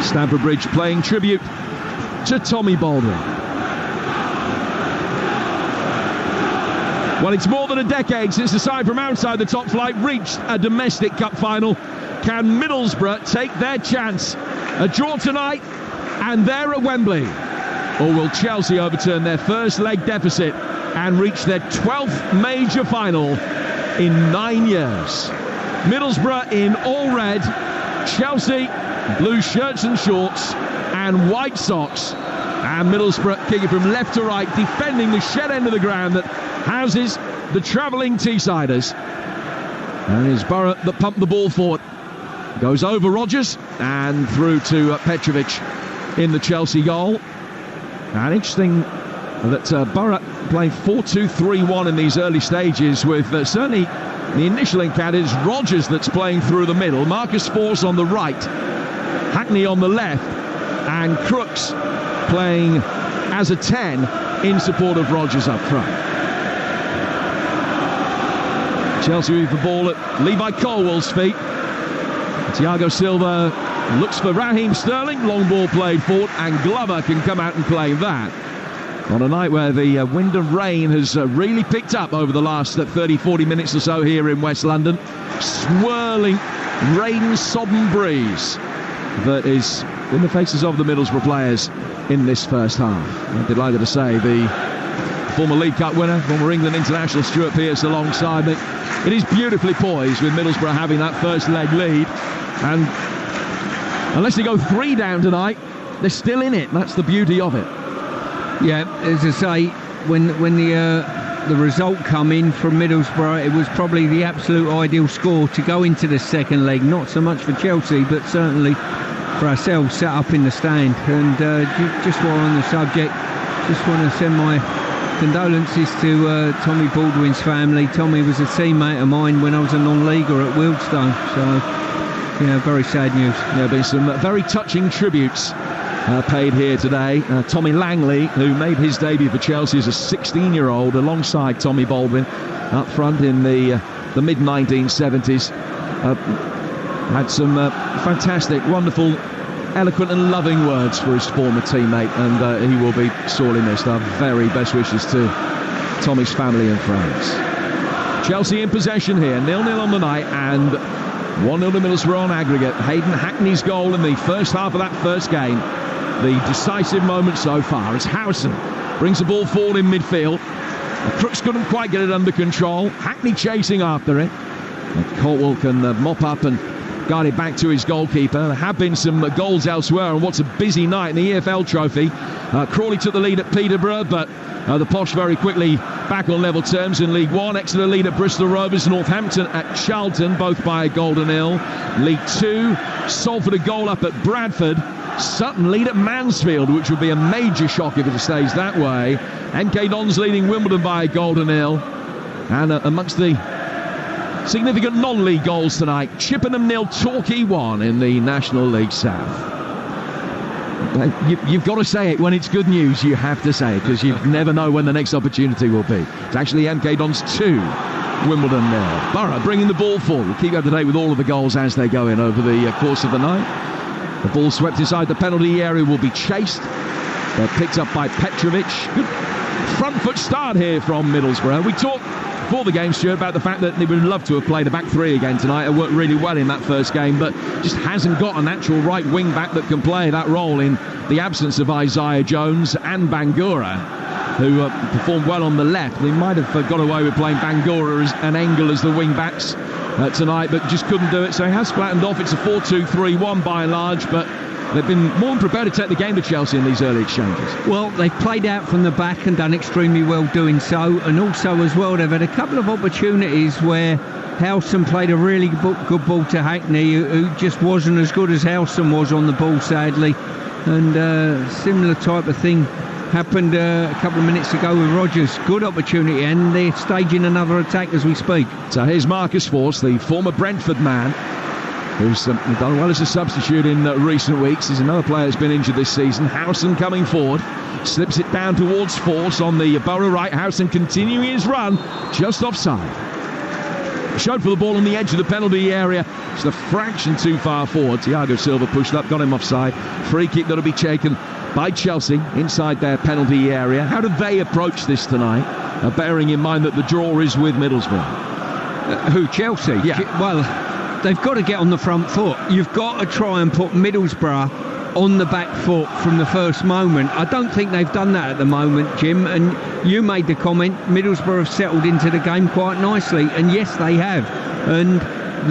Stamford Bridge playing tribute to Tommy Baldwin. Well, it's more than a decade since the side from outside the top flight reached a domestic cup final. Can Middlesbrough take their chance? A draw tonight, and they're at Wembley. Or will Chelsea overturn their first leg deficit and reach their 12th major final in 9 years? Middlesbrough in all red, Chelsea blue shirts and shorts and white socks. And Middlesbrough kicking from left to right, defending the shed end of the ground that houses the travelling Teessiders. And it's Borough that pumped the ball forward. Goes over Rodgers and through to Petrovic in the Chelsea goal. And interesting that Borough playing 4-2-3-1 in these early stages, with certainly the initial encounter is Rodgers that's playing through the middle, Marcus Force on the right, Hackney on the left, and Crooks playing as a 10 in support of Rodgers up front. Chelsea with the ball at Levi Colwell's feet. Thiago Silva looks for Raheem Sterling, long ball played forward, and Glover can come out and claim that. On a night where the wind and rain has really picked up over the last 30-40 minutes or so here in West London. Swirling, rain-sodden breeze that is in the faces of the Middlesbrough players in this first half. I'm delighted to say the former League Cup winner, former England international Stuart Pearce alongside me. It is beautifully poised with Middlesbrough having that first leg lead. And unless they go 3 down tonight, they're still in it. That's the beauty of it. Yeah, as I say, when the result come in from Middlesbrough, it was probably the absolute ideal score to go into the second leg. Not so much for Chelsea, but certainly for ourselves, sat up in the stand. And just while on the subject, just want to send my condolences to Tommy Baldwin's family. Tommy was a teammate of mine when I was a non-leaguer at Wealdstone. So, yeah, very sad news. There have been some very touching tributes paid here today. Tommy Langley, who made his debut for Chelsea as a 16-year-old alongside Tommy Baldwin up front in the mid-1970s, had some fantastic, wonderful, eloquent and loving words for his former teammate, and he will be sorely missed. Our very best wishes to Tommy's family and friends. Chelsea in possession here, 0-0 on the night, and 1-0 to Middlesbrough on aggregate. Hayden Hackney's goal in the first half of that first game. The decisive moment so far as Howson brings the ball forward in midfield. Crooks couldn't quite get it under control. Hackney chasing after it. Colwell can mop up and guide it back to his goalkeeper. There have been some goals elsewhere on what's a busy night in the EFL Trophy. Crawley took the lead at Peterborough, but the Posh very quickly back on level terms in League One. Exeter lead at Bristol Rovers, Northampton at Charlton, both by a goal to nil. League Two, Salford a goal up at Bradford. Sutton lead at Mansfield, which would be a major shock if it stays that way. MK Dons leading Wimbledon by a goal to nil. And amongst the significant non-league goals tonight, Chippenham 0, Torquay 1 in the National League South. You've got to say it when it's good news. You have to say it, because you never know when the next opportunity will be. It's actually MK Dons 2, Wimbledon 0. Borough bringing the ball forward. We'll keep you up to date with all of the goals as they go in over the course of the night. The ball swept inside the penalty area will be chased. They're picked up by Petrovic. Good front foot start here from Middlesbrough. We talked before the game, Stuart, about the fact that they would love to have played a back three again tonight. It worked really well in that first game, but just hasn't got a natural right wing back that can play that role in the absence of Isaiah Jones and Bangura, who performed well on the left. They might have got away with playing Bangura and Engel as the wing backs tonight, but just couldn't do it. So he has flattened off. It's a 4-2-3-1 by and large, but they've been more than prepared to take the game to Chelsea in these early exchanges. Well, they've played out from the back and done extremely well doing so, and also as well they've had a couple of opportunities where Howson played a really good ball to Hackney, who just wasn't as good as Howson was on the ball, sadly. And similar type of thing happened a couple of minutes ago with Rodgers. Good opportunity, and they're staging another attack as we speak. So here's Marcus Force, the former Brentford man, who's done well as a substitute in recent weeks. He's another player who's been injured this season. Howson coming forward, slips it down towards Force on the Borough right. Howson continuing his run, just offside. Showed for the ball on the edge of the penalty area. It's a fraction too far forward. Thiago Silva pushed up, got him offside. Free kick that'll be taken by Chelsea inside their penalty area. How do they approach this tonight, bearing in mind that the draw is with Middlesbrough? Who, Chelsea? Yeah. Well, they've got to get on the front foot. You've got to try and put Middlesbrough on the back foot from the first moment. I don't think they've done that at the moment, Jim, and you made the comment Middlesbrough have settled into the game quite nicely, and yes, they have. And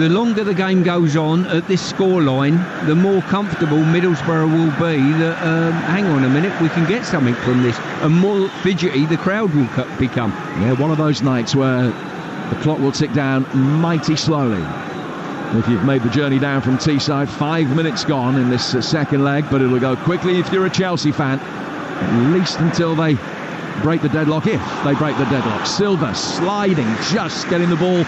the longer the game goes on at this scoreline, the more comfortable Middlesbrough will be that, hang on a minute, we can get something from this, and more fidgety the crowd will become. Yeah, one of those nights where the clock will tick down mighty slowly. If you've made the journey down from Teesside, 5 minutes gone in this second leg, but it'll go quickly if you're a Chelsea fan, at least until they break the deadlock, if they break the deadlock. Silva sliding, just getting the ball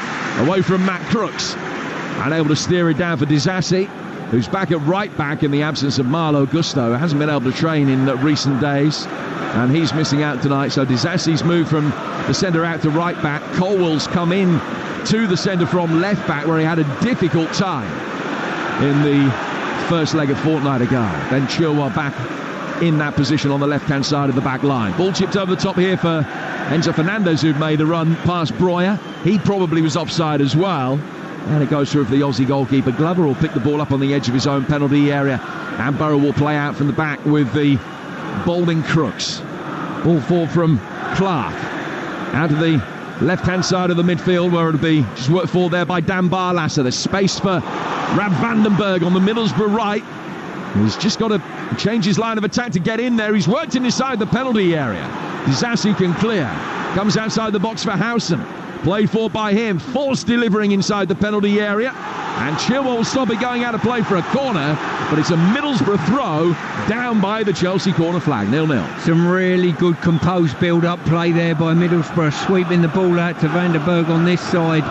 away from Matt Crooks, and able to steer it down for Disasi, who's back at right back in the absence of Marlo Gusto. Hasn't been able to train in recent days, and he's missing out tonight. So Disasi's moved from the centre out to right back. Colwell's come in to the centre from left back, where he had a difficult time in the first leg a fortnight ago. Then Chilwell back in that position on the left-hand side of the back line. Ball chipped over the top here for Enzo Fernandez, who'd made a run past Breuer. He probably was offside as well. And it goes through for the Aussie goalkeeper. Glover will pick the ball up on the edge of his own penalty area, and Burrow will play out from the back with the Balding Crooks. Ball forward from Clark out to the left-hand side of the midfield, where it'll be just worked for there by Dan Barlasser. There's space for Rab Vandenberg on the Middlesbrough right. He's just got to change his line of attack to get in there. He's worked in inside the penalty area. Disasi can clear. Comes outside the box for Howson. Played for by him. Force delivering inside the penalty area. And Chilwell will stop it going out of play for a corner. But it's a Middlesbrough throw down by the Chelsea corner flag. 0-0. Some really good composed build-up play there by Middlesbrough, sweeping the ball out to Vandenberg on this side.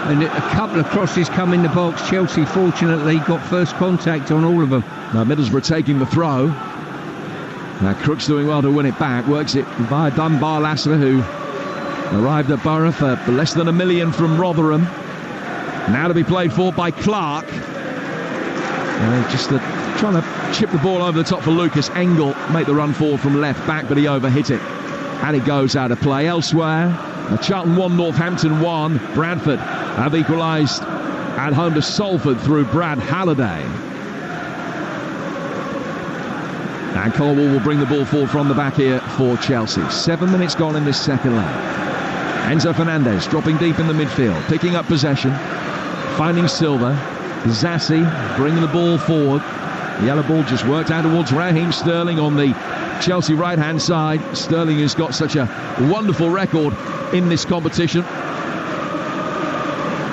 And a couple of crosses come in the box. Chelsea fortunately got first contact on all of them. Now Middlesbrough taking the throw. Now Crooks doing well to win it back. Works it via Dunbar Lasseter, who arrived at Borough for less than $1 million from Rotherham. Now to be played for by Clark. Just trying to chip the ball over the top for Lucas. Engel make the run forward from left back, but he overhit it. And it goes out of play. Elsewhere, Charlton 1, Northampton 1. Bradford have equalised at home to Salford through Brad Halliday. And Colwell will bring the ball forward from the back here for Chelsea. 7 minutes gone in this second leg. Enzo Fernandez dropping deep in the midfield, picking up possession, finding Silva. Zassi bringing the ball forward. The yellow ball just worked out towards Raheem Sterling on the Chelsea right-hand side. Sterling has got such a wonderful record in this competition.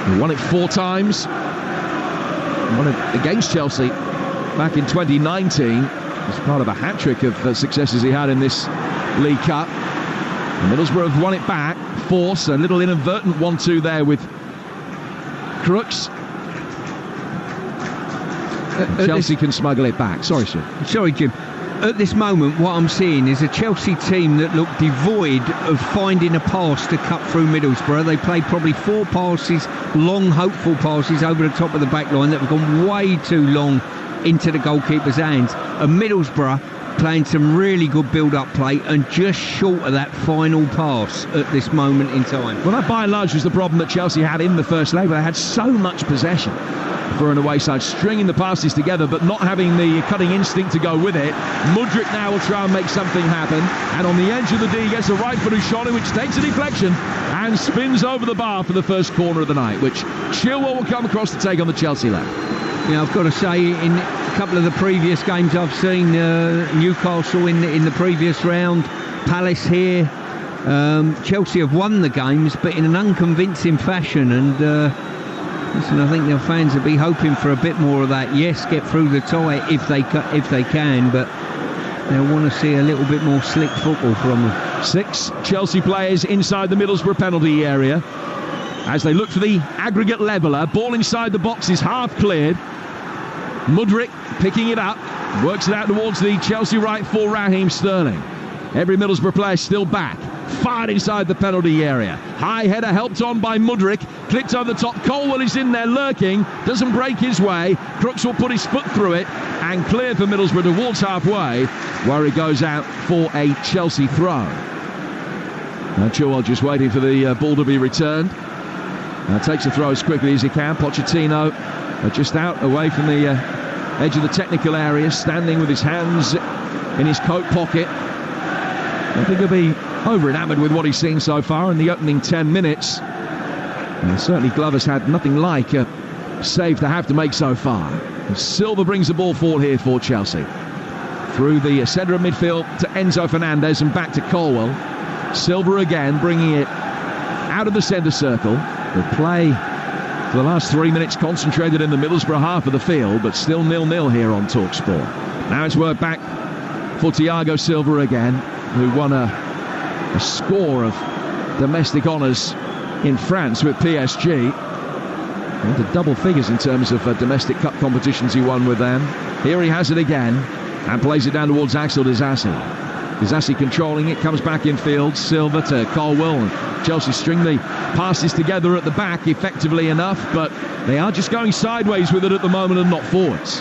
He won it 4 times. Won it against Chelsea back in 2019. It's part of a hat-trick of successes he had in this League Cup. And Middlesbrough have won it back. Force, a little inadvertent 1-2 there with Crooks. Chelsea can smuggle it back. Sorry, sir. Sorry, Jim. At this moment, what I'm seeing is a Chelsea team that look devoid of finding a pass to cut through Middlesbrough. They played probably 4 passes, long, hopeful passes over the top of the back line that have gone way too long into the goalkeeper's hands. And Middlesbrough playing some really good build-up play and just short of that final pass at this moment in time. Well, that by and large was the problem that Chelsea had in the first leg, but they had so much possession for an away side, stringing the passes together but not having the cutting instinct to go with it. Mudryk now will try and make something happen, and on the edge of the D gets a right-footed shot which takes a deflection and spins over the bar for the first corner of the night, which Chilwell will come across to take on the Chelsea left. Yeah, I've got to say, in a couple of the previous games I've seen, Newcastle in the previous round, Palace here, Chelsea have won the games but in an unconvincing fashion, and listen, I think their fans will be hoping for a bit more of that. Yes, get through the tie if they can, but they'll want to see a little bit more slick football from them. 6 Chelsea players inside the Middlesbrough penalty area as they look for the aggregate leveller. Ball inside the box is half cleared. Mudryk picking it up, works it out towards the Chelsea right for Raheem Sterling. Every Middlesbrough player still back. fired inside the penalty area. High header helped on by Mudryk, clipped over the top. Colwell is in there lurking, doesn't break his way. Crooks will put his foot through it and clear for Middlesbrough towards halfway, where he goes out for a Chelsea throw. Chilwell just waiting for the ball to be returned. Takes the throw as quickly as he can. Pochettino just out away from the edge of the technical area, standing with his hands in his coat pocket. I think he'll be over-enamoured with what he's seen so far in the opening 10 minutes. And certainly Glover's had nothing like a save to have to make so far. And Silva brings the ball forward here for Chelsea. Through the centre of midfield to Enzo Fernandez and back to Colwell. Silva again bringing it out of the centre circle. The play for the last 3 minutes concentrated in the Middlesbrough half of the field, but still 0-0 here on Talksport. Now it's worked back for Thiago Silva again, who won a score of domestic honours in France with PSG. Into double figures in terms of domestic cup competitions he won with them. Here he has it again and plays it down towards Axel Disasi. Disasi controlling it, comes back in field. Silva to Colwell, and Chelsea string the passes together at the back effectively enough, but they are just going sideways with it at the moment and not forwards.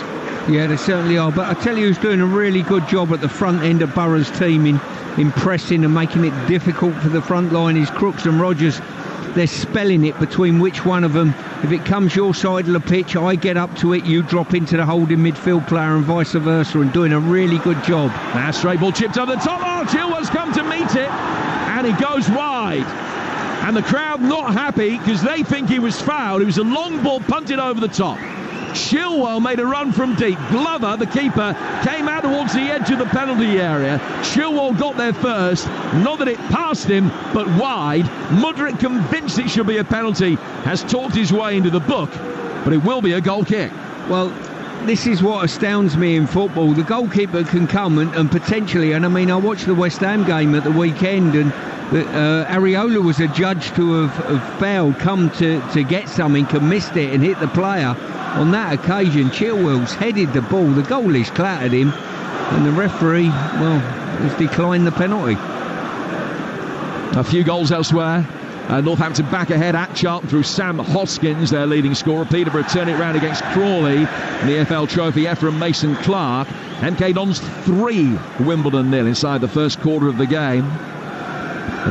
Yeah, they certainly are, but I tell you who's doing a really good job at the front end of Borough's team in pressing and making it difficult for the front line is Crooks and Rogers. They're spelling it between which one of them. If it comes your side of the pitch, I get up to it, you drop into the holding midfield player and vice versa, and doing a really good job. Now straight ball chipped over the top. Oh, Chilwell's come to meet it and he goes wide. And the crowd not happy because they think he was fouled. It was a long ball punted over the top. Chilwell made a run from deep. Glover, the keeper, came out towards the edge of the penalty area. Chilwell got there first. Not that it passed him, but wide. Mudryk, convinced it should be a penalty, has talked his way into the book, but it will be a goal kick. Well, this is what astounds me in football. The goalkeeper can come and potentially, and I mean, I watched the West Ham game at the weekend, and Areola was adjudged to have fouled, come to get something, and missed it and hit the player. On that occasion, Chilwell's headed the ball, the goalie's clattered him, and the referee, well, has declined the penalty. A few goals elsewhere. Northampton back ahead at Charlton through Sam Hoskins, their leading scorer. Peterborough turn it round against Crawley in the EFL Trophy. Ephraim Mason-Clark. MK Dons 3, Wimbledon 0 inside the first quarter of the game.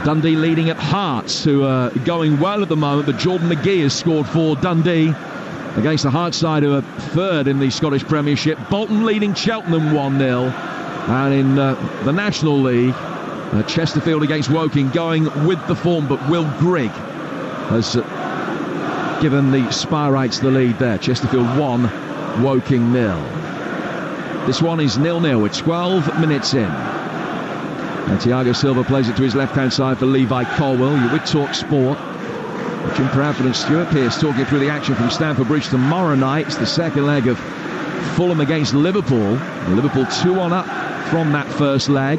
Dundee leading at Hearts, who are going well at the moment, but Jordan McGee has scored for Dundee against the Hearts side, who are third in the Scottish Premiership. Bolton leading Cheltenham 1-0. And in the National League, Chesterfield against Woking going with the form, but Will Grigg has given the Spireites the lead there. Chesterfield 1, Woking 0. This one is 0-0 with 12 minutes in. And Thiago Silva plays it to his left-hand side for Levi Colwell. You're with Talksport. Jim Proudfoot and Stuart Pearce talking through the action from Stamford Bridge tomorrow night. It's the second leg of Fulham against Liverpool. Liverpool 2-1 up from that first leg.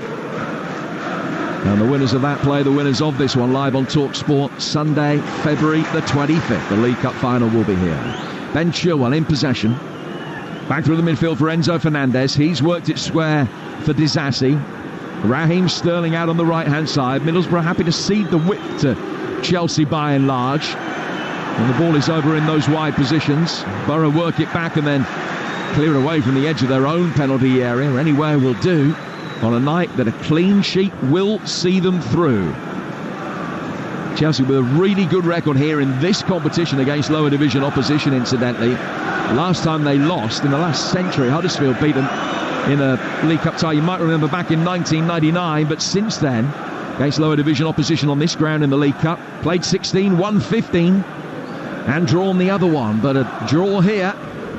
And the winners of that play, the winners of this one, live on Talksport Sunday, February the 25th. The League Cup final will be here. Ben Chilwell in possession. Back through the midfield for Enzo Fernandez. He's worked it square for Disasi. Raheem Sterling out on the right-hand side. Middlesbrough happy to cede the width to Chelsea by and large. And the ball is over in those wide positions. Borough work it back and then clear it away from the edge of their own penalty area. Anywhere will do on a night that a clean sheet will see them through. Chelsea with a really good record here in this competition against lower division opposition, incidentally. Last time they lost in the last century, Huddersfield beat them in a League Cup tie. You might remember back in 1999, but since then, against lower division opposition on this ground in the League Cup, played 16, won 15, and drawn the other one. But a draw here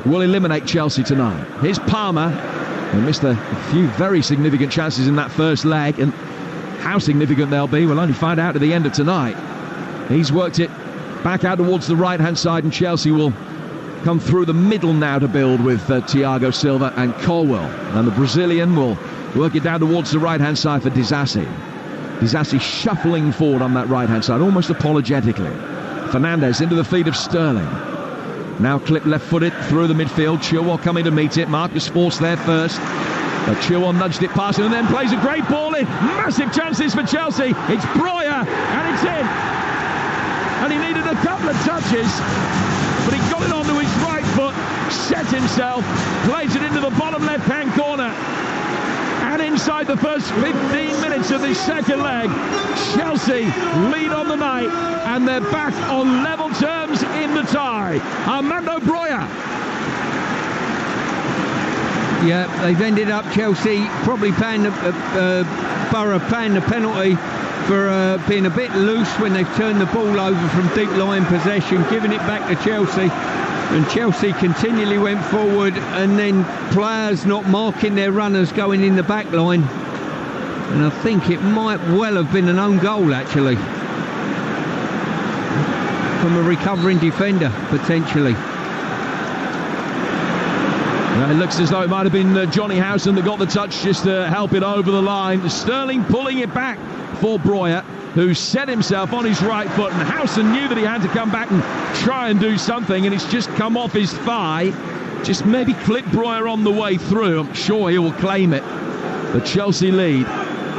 will eliminate Chelsea tonight. Here's Palmer, who missed a few very significant chances in that first leg, and how significant they'll be we'll only find out at the end of tonight. He's worked it back out towards the right-hand side, and Chelsea will come through the middle now to build with Thiago Silva and Colwell. And the Brazilian will work it down towards the right-hand side for Disasi. Disasi shuffling forward on that right-hand side, almost apologetically. Fernandez into the feet of Sterling. Now clipped left-footed through the midfield. Chilwell coming to meet it. Marcus Forss there first. But Chilwell nudged it past him and then plays a great ball in. Massive chances for Chelsea. It's Breuer and it's in. And he needed a couple of touches, but he got it onto his right foot, set himself, plays it into the bottom left-hand corner. And inside the first 15 minutes of this second leg, Chelsea lead on the night, and they're back on level terms in the tie. Armando Breuer. Yeah, they've ended up, Chelsea, probably paying Borough paying the penalty for being a bit loose when they've turned the ball over from deep line possession, giving it back to Chelsea. And Chelsea continually went forward, and then players not marking their runners going in the back line. And I think it might well have been an own goal, actually, from a recovering defender, potentially. It looks as though it might have been Johnny Howson that got the touch just to help it over the line. Sterling pulling it back for Breuer, who set himself on his right foot, and Howson knew that he had to come back and try and do something, and it's just come off his thigh. Just maybe clipped Breuer on the way through. I'm sure he will claim it. The Chelsea lead.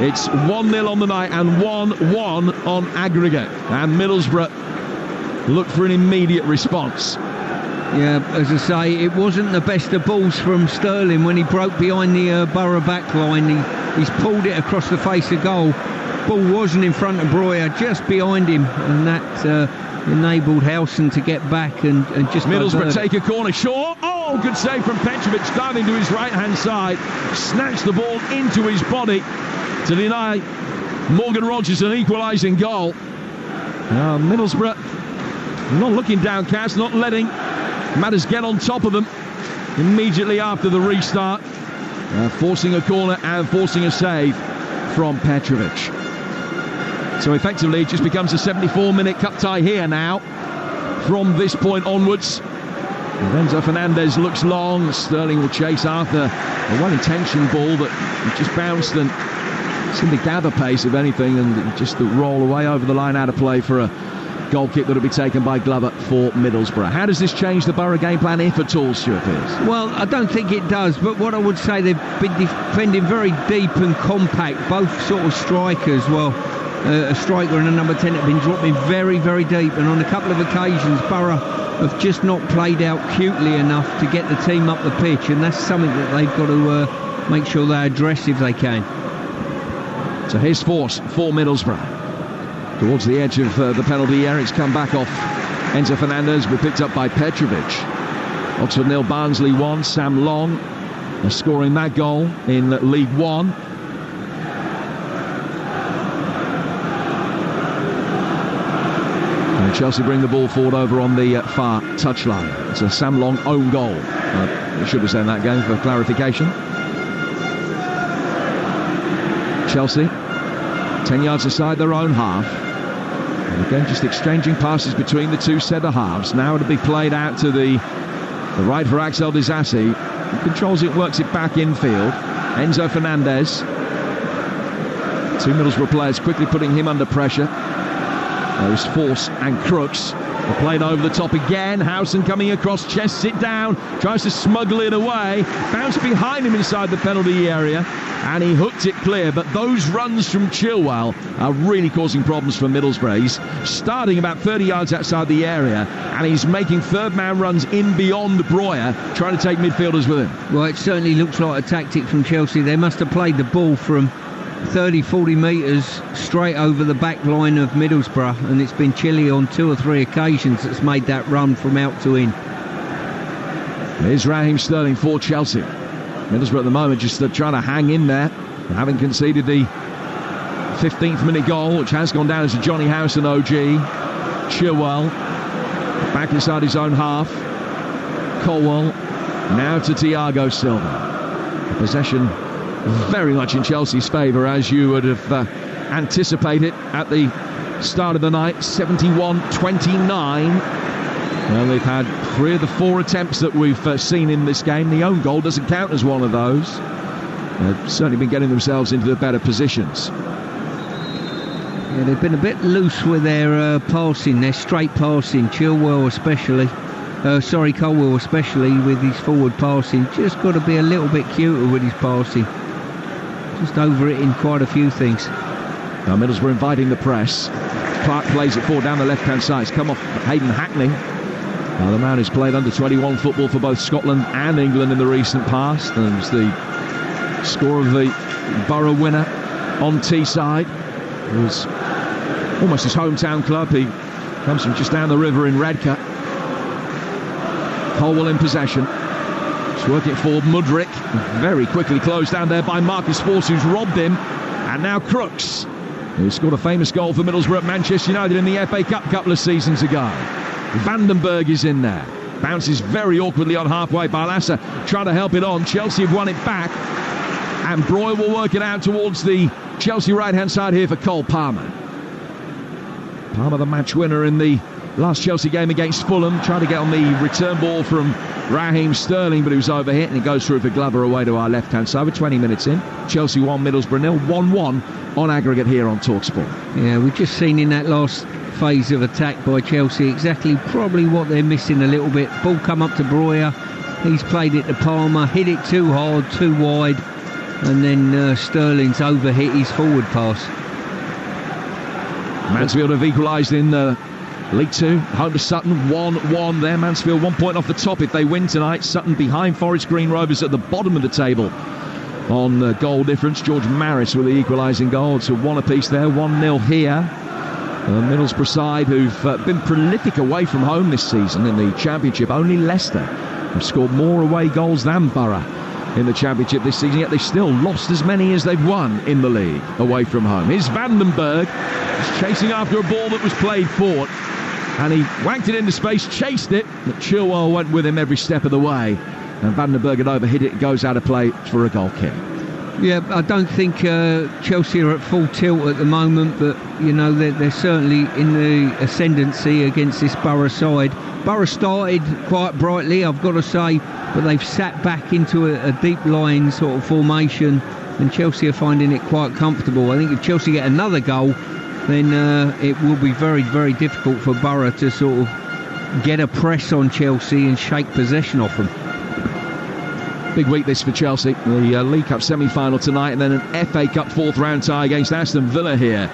It's 1-0 on the night and 1-1 on aggregate. And Middlesbrough look for an immediate response. Yeah, as I say, it wasn't the best of balls from Sterling when he broke behind the Borough back line. He's pulled it across the face of goal. Ball wasn't in front of Breuer, just behind him, and that enabled Howson to get back and just Middlesbrough take a corner. Shaw, oh, good save from Petrovic, diving to his right-hand side, snatched the ball into his body to deny Morgan Rogers an equalising goal. Middlesbrough not looking downcast, not letting matters get on top of them immediately after the restart, forcing a corner and forcing a save from Petrovic. So effectively it just becomes a 74-minute cup tie here now from this point onwards. Enzo Fernandez looks long. Sterling will chase after a well-intentioned ball that just bounced and seemed to gather pace, if anything, and just to roll away over the line out of play for a goal kick that will be taken by Glover for Middlesbrough. How does this change the Borough game plan, if at all, Stuart Pearce? Well, I don't think it does, but what I would say, they've been defending very deep and compact. Both sort of strikers, a striker and a number 10 have been dropping very, very deep, and on a couple of occasions Borough have just not played out cutely enough to get the team up the pitch, and that's something that they've got to make sure they address if they can. So here's force for Middlesbrough. Towards the edge of the penalty area, it's come back off Enzo Fernandez, but picked up by Petrovic. Oxford 0, Barnsley 1. Sam Long scoring that goal in League One. And Chelsea bring the ball forward over on the far touchline. It's a Sam Long own goal. I should have said that game for clarification. Chelsea 10 yards aside their own half. And again, just exchanging passes between the two centre halves. Now it'll be played out to the right for Axel Disasi. He controls it, works it back infield. Enzo Fernandez. Two Middlesbrough players quickly putting him under pressure. There's Force and Crooks. They're played over the top again. Howson coming across, chests it down, tries to smuggle it away. Bounced behind him inside the penalty area, and he hooked it clear. But those runs from Chilwell are really causing problems for Middlesbrough. He's starting about 30 yards outside the area, and he's making third-man runs in beyond Breuer, trying to take midfielders with him. Well, it certainly looks like a tactic from Chelsea. They must have played the ball from 30-40 metres straight over the back line of Middlesbrough, and it's been Chile on 2 or 3 occasions that's made that run from out to in. Here's Raheem Sterling for Chelsea. Middlesbrough at the moment just trying to hang in there, having conceded the 15th minute goal, which has gone down as a Johnny Howson OG. Chilwell back inside his own half. Colwell now to Thiago Silva. The possession very much in Chelsea's favour, as you would have anticipated at the start of the night. 71-29. Well, they've had 3 of the 4 attempts that we've seen in this game. The own goal doesn't count as one of those. They've certainly been getting themselves into the better positions. Yeah, they've been a bit loose with their passing, their straight passing, Chilwell especially. Colwell especially with his forward passing. Just got to be a little bit cuter with his passing. Just over-hitting quite a few things. Now Middlesbrough inviting the press. Clark plays it forward down the left-hand side. It's come off Hayden Hackney. Now the man who's played under-21 football for both Scotland and England in the recent past. And it's the score of the Borough winner on Teesside. It was almost his hometown club. He comes from just down the river in Redcar. Colwell in possession. Just working it forward. Mudrick very quickly closed down there by Marcus Force, who's robbed him. And now Crooks, who scored a famous goal for Middlesbrough at Manchester United in the FA Cup a couple of seasons ago. Vandenberg is in there. Bounces very awkwardly on halfway. Barlassa trying to help it on. Chelsea have won it back. And Broy will work it out towards the Chelsea right-hand side here for Cole Palmer. Palmer, the match winner in the last Chelsea game against Fulham. Tried to get on the return ball from Raheem Sterling, but he was overhit, and it goes through for Glover away to our left-hand side. We're 20 minutes in. Chelsea 1, Middlesbrough 0. 1-1 on aggregate here on Talksport. Yeah, we've just seen in that last phase of attack by Chelsea exactly probably what they're missing a little bit. Ball come up to Breuer. He's played it to Palmer, hit it too hard, too wide, and then Sterling's overhit his forward pass. Mansfield have equalised in League 2, home to Sutton, 1-1 there. Mansfield 1 point off the top if they win tonight. Sutton behind Forest Green Rovers at the bottom of the table on goal difference. George Maris with the equalising goal. It's a 1 apiece there, 1-0 here. Middlesbrough side who've been prolific away from home this season in the Championship. Only Leicester have scored more away goals than Borough in the Championship this season, yet they've still lost as many as they've won in the league away from home. Here's Vandenberg. He's chasing after a ball that was played forward, and he whacked it into space, chased it, but Chilwell went with him every step of the way, and Vandenberg had overhit it. Goes out of play for a goal kick. Yeah, I don't think Chelsea are at full tilt at the moment, but you know they're certainly in the ascendancy against this Borough side. Borough started quite brightly, I've got to say, but they've sat back into a deep line sort of formation, and Chelsea are finding it quite comfortable. I think if Chelsea get another goal, then it will be very, very difficult for Borough to sort of get a press on Chelsea and shake possession off them. Big week this for Chelsea. The League Cup semi-final tonight, and then an FA Cup fourth round tie against Aston Villa here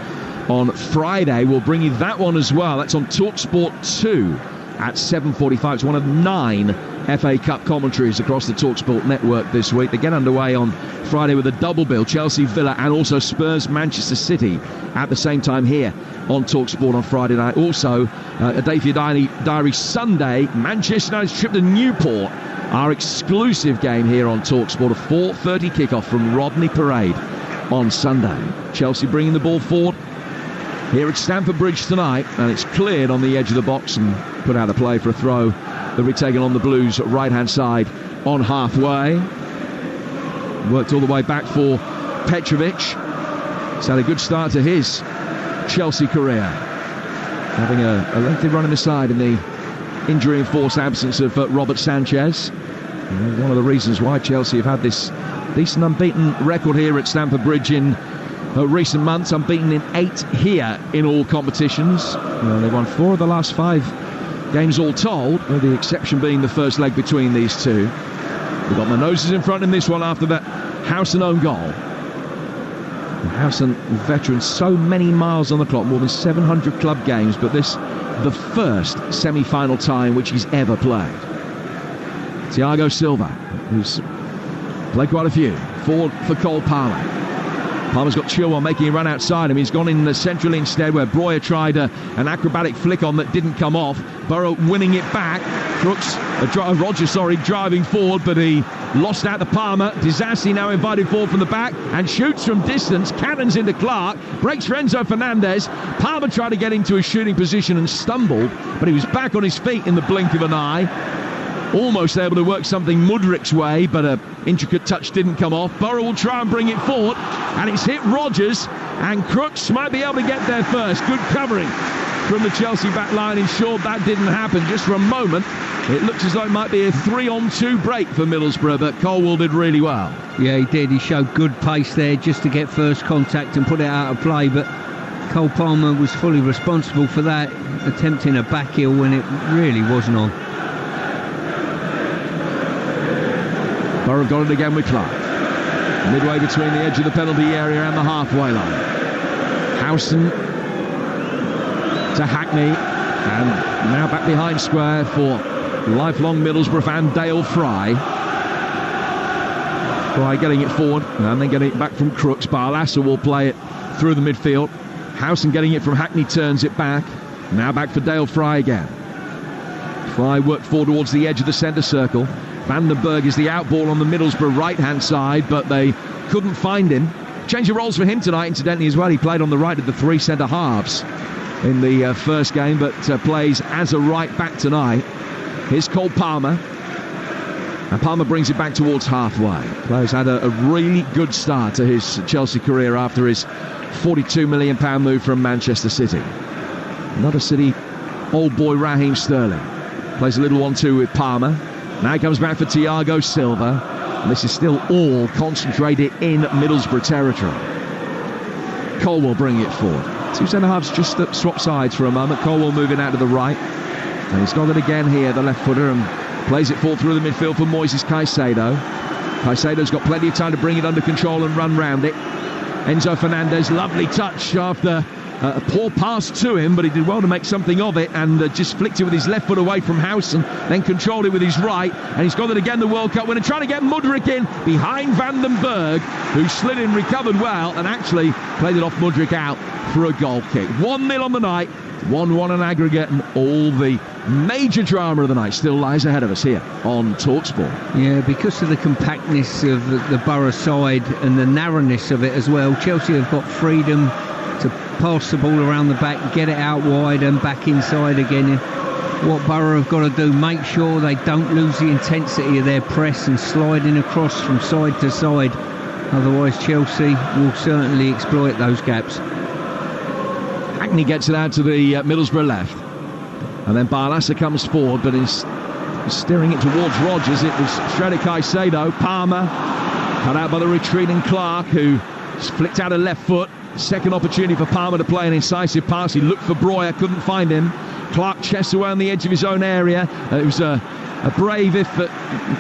on Friday. We'll bring you that one as well. That's on Talksport 2 at 7:45. It's one of 9 FA Cup commentaries across the Talksport network this week. They get underway on Friday with a double bill, Chelsea, Villa, and also Spurs, Manchester City at the same time here on Talksport on Friday night. Also, a day for your diary Sunday, Manchester United's trip to Newport. Our exclusive game here on Talksport, a 4:30 kickoff from Rodney Parade on Sunday. Chelsea bringing the ball forward here at Stamford Bridge tonight, and it's cleared on the edge of the box and put out of play for a throw that'll be taken on the Blues' right-hand side on halfway. Worked all the way back for Petrovic. He's had a good start to his Chelsea career, having a lengthy run in the side in the injury-enforced absence of Robert Sanchez. One of the reasons why Chelsea have had this decent unbeaten record here at Stamford Bridge in recent months. Unbeaten in 8 here in all competitions. They've won 4 of the last 5 games all told, with the exception being the first leg between these two. We've got my noses in front in this one after that Howson own goal. Howson, veteran, so many miles on the clock, more than 700 club games, but this the first semi-final tie in which he's ever played. Thiago Silva, who's played quite a few, forward for Cole Palmer. Palmer's got Chilwell making a run outside him. He's gone in centrally instead, where Breuer tried an acrobatic flick on that didn't come off. Borough winning it back. Rogers driving forward, but he lost out to Palmer. Disasi now invited forward from the back and shoots from distance. Cannons into Clark, breaks Renzo Fernandez. Palmer tried to get into a shooting position and stumbled, but he was back on his feet in the blink of an eye. Almost able to work something Mudrick's way, but an intricate touch didn't come off. Borough will try and bring it forward, and it's hit Rogers, and Crooks might be able to get there first. Good covering from the Chelsea back line ensured that didn't happen. Just for a moment, it looks as though it might be a 3-on-2 break for Middlesbrough, but Colwell did really well. Yeah, he did. He showed good pace there just to get first contact and put it out of play, but Cole Palmer was fully responsible for that, attempting a back heel when it really wasn't on. Borough got it again with Clark. Midway between the edge of the penalty area and the halfway line. Howson to Hackney, and now back behind square for lifelong Middlesbrough fan Dale Fry. Fry getting it forward and then getting it back from Crooks. Barlasser will play it through the midfield. Howson getting it from Hackney, turns it back. Now back for Dale Fry again. Fry worked forward towards the edge of the centre circle. Vandenberg is the outball on the Middlesbrough right-hand side, but they couldn't find him. Change of roles for him tonight, incidentally, as well. He played on the right of the three centre halves in the first game, but plays as a right back tonight. Here's Cole Palmer. And Palmer brings it back towards halfway. Player's had a really good start to his Chelsea career after his £42 million move from Manchester City. Another City old boy, Raheem Sterling. Plays a little 1-2 with Palmer. Now he comes back for Thiago Silva. And this is still all concentrated in Middlesbrough territory. Cole will bring it forward. Two centre-halves just swap sides for a moment. Colwell moving out to the right. And he's got it again here, the left footer, and plays it forward through the midfield for Moises Caicedo. Caicedo's got plenty of time to bring it under control and run round it. Enzo Fernandez, lovely touch after a poor pass to him, but he did well to make something of it, and just flicked it with his left foot away from Howson, then controlled it with his right, and he's got it again, the World Cup winner, trying to get Mudryk in behind Vandenberg, who slid in, recovered well, and actually played it off Mudryk out for a goal kick. 1-0 on the night, 1-1 on aggregate, and all the major drama of the night still lies ahead of us here on Talksport. Yeah, because of the compactness of the Borough side and the narrowness of it as well, Chelsea have got freedom to pass the ball around the back, get it out wide and back inside again. What Borough have got to do, make sure they don't lose the intensity of their press and sliding across from side to side. Otherwise Chelsea will certainly exploit those gaps. Hackney gets it out to the Middlesbrough left, and then Barlasser comes forward, but is steering it towards Rodgers. It was Shredder Caicedo. Palmer cut out by the retreating Clark, who flicked out a left foot. Second opportunity for Palmer to play an incisive pass. He looked for Breuer, couldn't find him. Clark chests away on the edge of his own area. It was a brave, if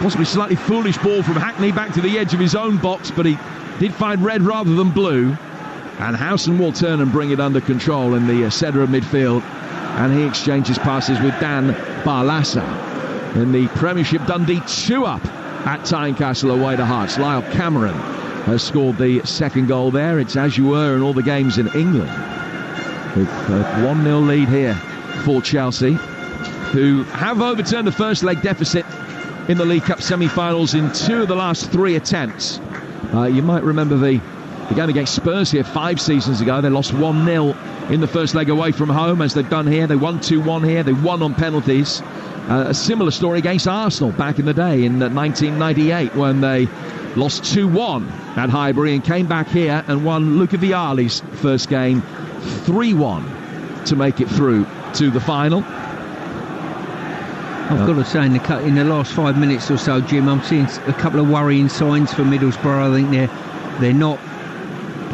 possibly slightly foolish ball from Hackney back to the edge of his own box, but he did find red rather than blue. And Howson will turn and bring it under control in the centre of midfield. And he exchanges passes with Dan Barlasser. In the Premiership, Dundee 2-up at Tynecastle away to Hearts. Lyle Cameron has scored the second goal there. It's as you were in all the games in England. With a 1-0 lead here for Chelsea, who have overturned the first leg deficit in the League Cup semi-finals in 2 of the last 3 attempts. You might remember the game against Spurs here 5 seasons ago. They lost 1-0 in the first leg away from home, as they've done here. They won 2-1 here. They won on penalties. A similar story against Arsenal back in the day in 1998, when they lost 2-1 at Highbury and came back here and won Luca Vialli's first game 3-1 to make it through to the final. I've got to say, in the last 5 minutes or so, Jim, I'm seeing a couple of worrying signs for Middlesbrough. I think they're not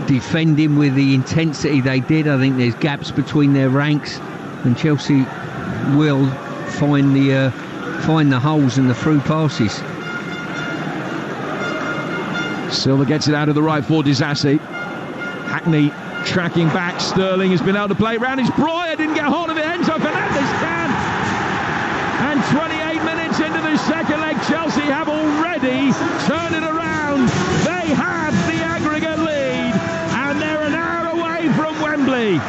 defending with the intensity they did. I think there's gaps between their ranks, and Chelsea will find the holes in the through passes. Silva gets it out of the right for Disasi. Hackney tracking back. Sterling has been able to play around. It's Breuer, didn't get hold of it. Enzo Fernandez can. And 28 minutes into the second leg, Chelsea have already turned it around. They have the aggregate lead, and they're an hour away from Wembley.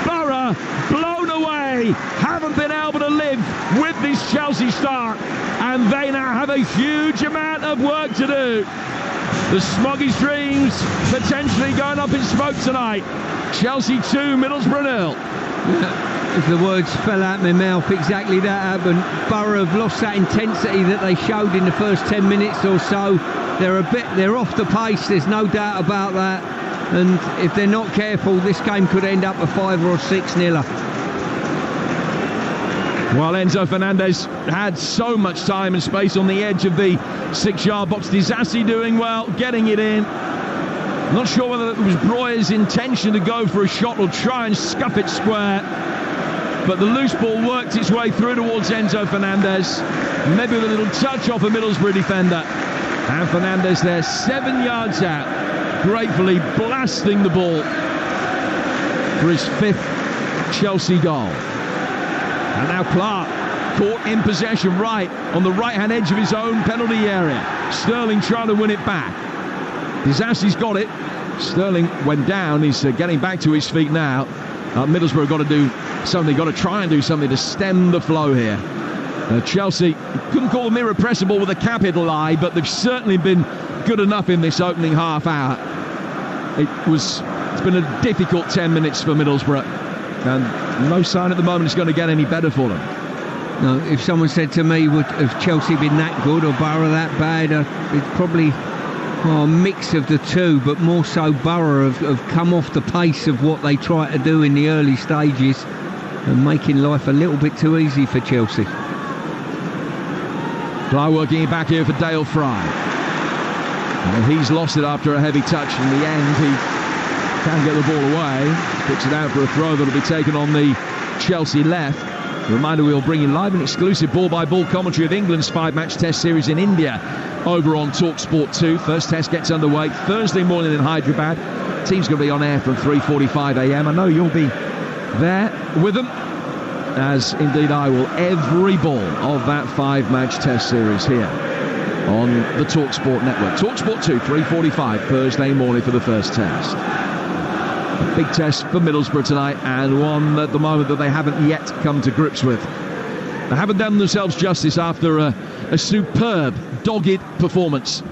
Borough blown away, haven't been able to live with this Chelsea start, and they now have a huge amount of work to do. The Smoggies' dreams potentially going up in smoke tonight. Chelsea 2, Middlesbrough 0. If the words fell out my mouth, exactly that happened. Borough have lost that intensity that they showed in the first 10 minutes or so. They're off the pace, there's no doubt about that. And if they're not careful, this game could end up a 5 or 6-0. While Enzo Fernandez had so much time and space on the edge of the 6-yard box. Disasi doing well, getting it in. Not sure whether it was Breuer's intention to go for a shot or try and scuff it square, but the loose ball worked its way through towards Enzo Fernandez, maybe with a little touch off a Middlesbrough defender. And Fernandez there, 7 yards out, gratefully blasting the ball for his 5th Chelsea goal. And now Clark caught in possession right on the right-hand edge of his own penalty area. Sterling trying to win it back. Disassi's got it. Sterling went down. He's getting back to his feet now. Middlesbrough got to do something, got to try and do something to stem the flow here. Chelsea, couldn't call them irrepressible with a capital I, but they've certainly been good enough in this opening half hour. It's been a difficult 10 minutes for Middlesbrough, and no sign at the moment it's going to get any better for them. No, if someone said to me, would have Chelsea been that good or Borough that bad, it's probably a mix of the two, but more so Borough have come off the pace of what they try to do in the early stages and making life a little bit too easy for Chelsea. Fly working it back here for Dale Fry. And he's lost it after a heavy touch. In the end, he can get the ball away. Puts it out for a throw that'll be taken on the Chelsea left. A reminder, we'll bring you live and exclusive ball-by-ball commentary of England's 5-match test series in India over on Talksport 2. First test gets underway Thursday morning in Hyderabad. Team's going to be on air from 3:45 a.m. I know you'll be there with them, as indeed I will, every ball of that 5-match test series here on the Talksport network. Talksport 2, 3:45 Thursday morning for the first test. A big test for Middlesbrough tonight, and one at the moment that they haven't yet come to grips with. They haven't done themselves justice after a superb, dogged performance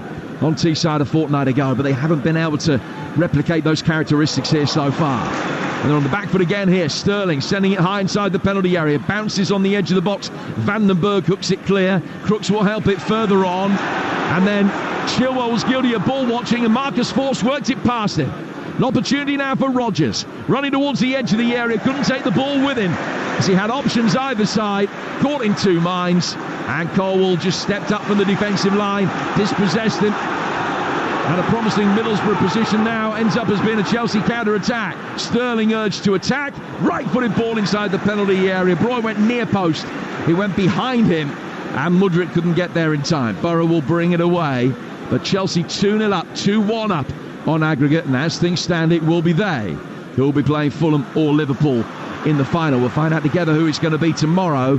on Teesside a fortnight ago, but they haven't been able to replicate those characteristics here so far. And they're on the back foot again here. Sterling sending it high inside the penalty area, bounces on the edge of the box. Vandenberg hooks it clear. Crooks will help it further on, and then Chilwell was guilty of ball watching, and Marcus Forss worked it past him. An opportunity now for Rodgers, running towards the edge of the area, couldn't take the ball with him as he had options either side, caught in two minds, and Colwell just stepped up from the defensive line, dispossessed him, and a promising Middlesbrough position now ends up as being a Chelsea counter-attack. Sterling urged to attack, right-footed ball inside the penalty area. Broy went near post, he went behind him, and Mudryk couldn't get there in time. Borough will bring it away, but Chelsea 2-0 up, 2-1 up on aggregate, and as things stand, it will be they who will be playing Fulham or Liverpool in the final. We'll find out together who it's going to be tomorrow.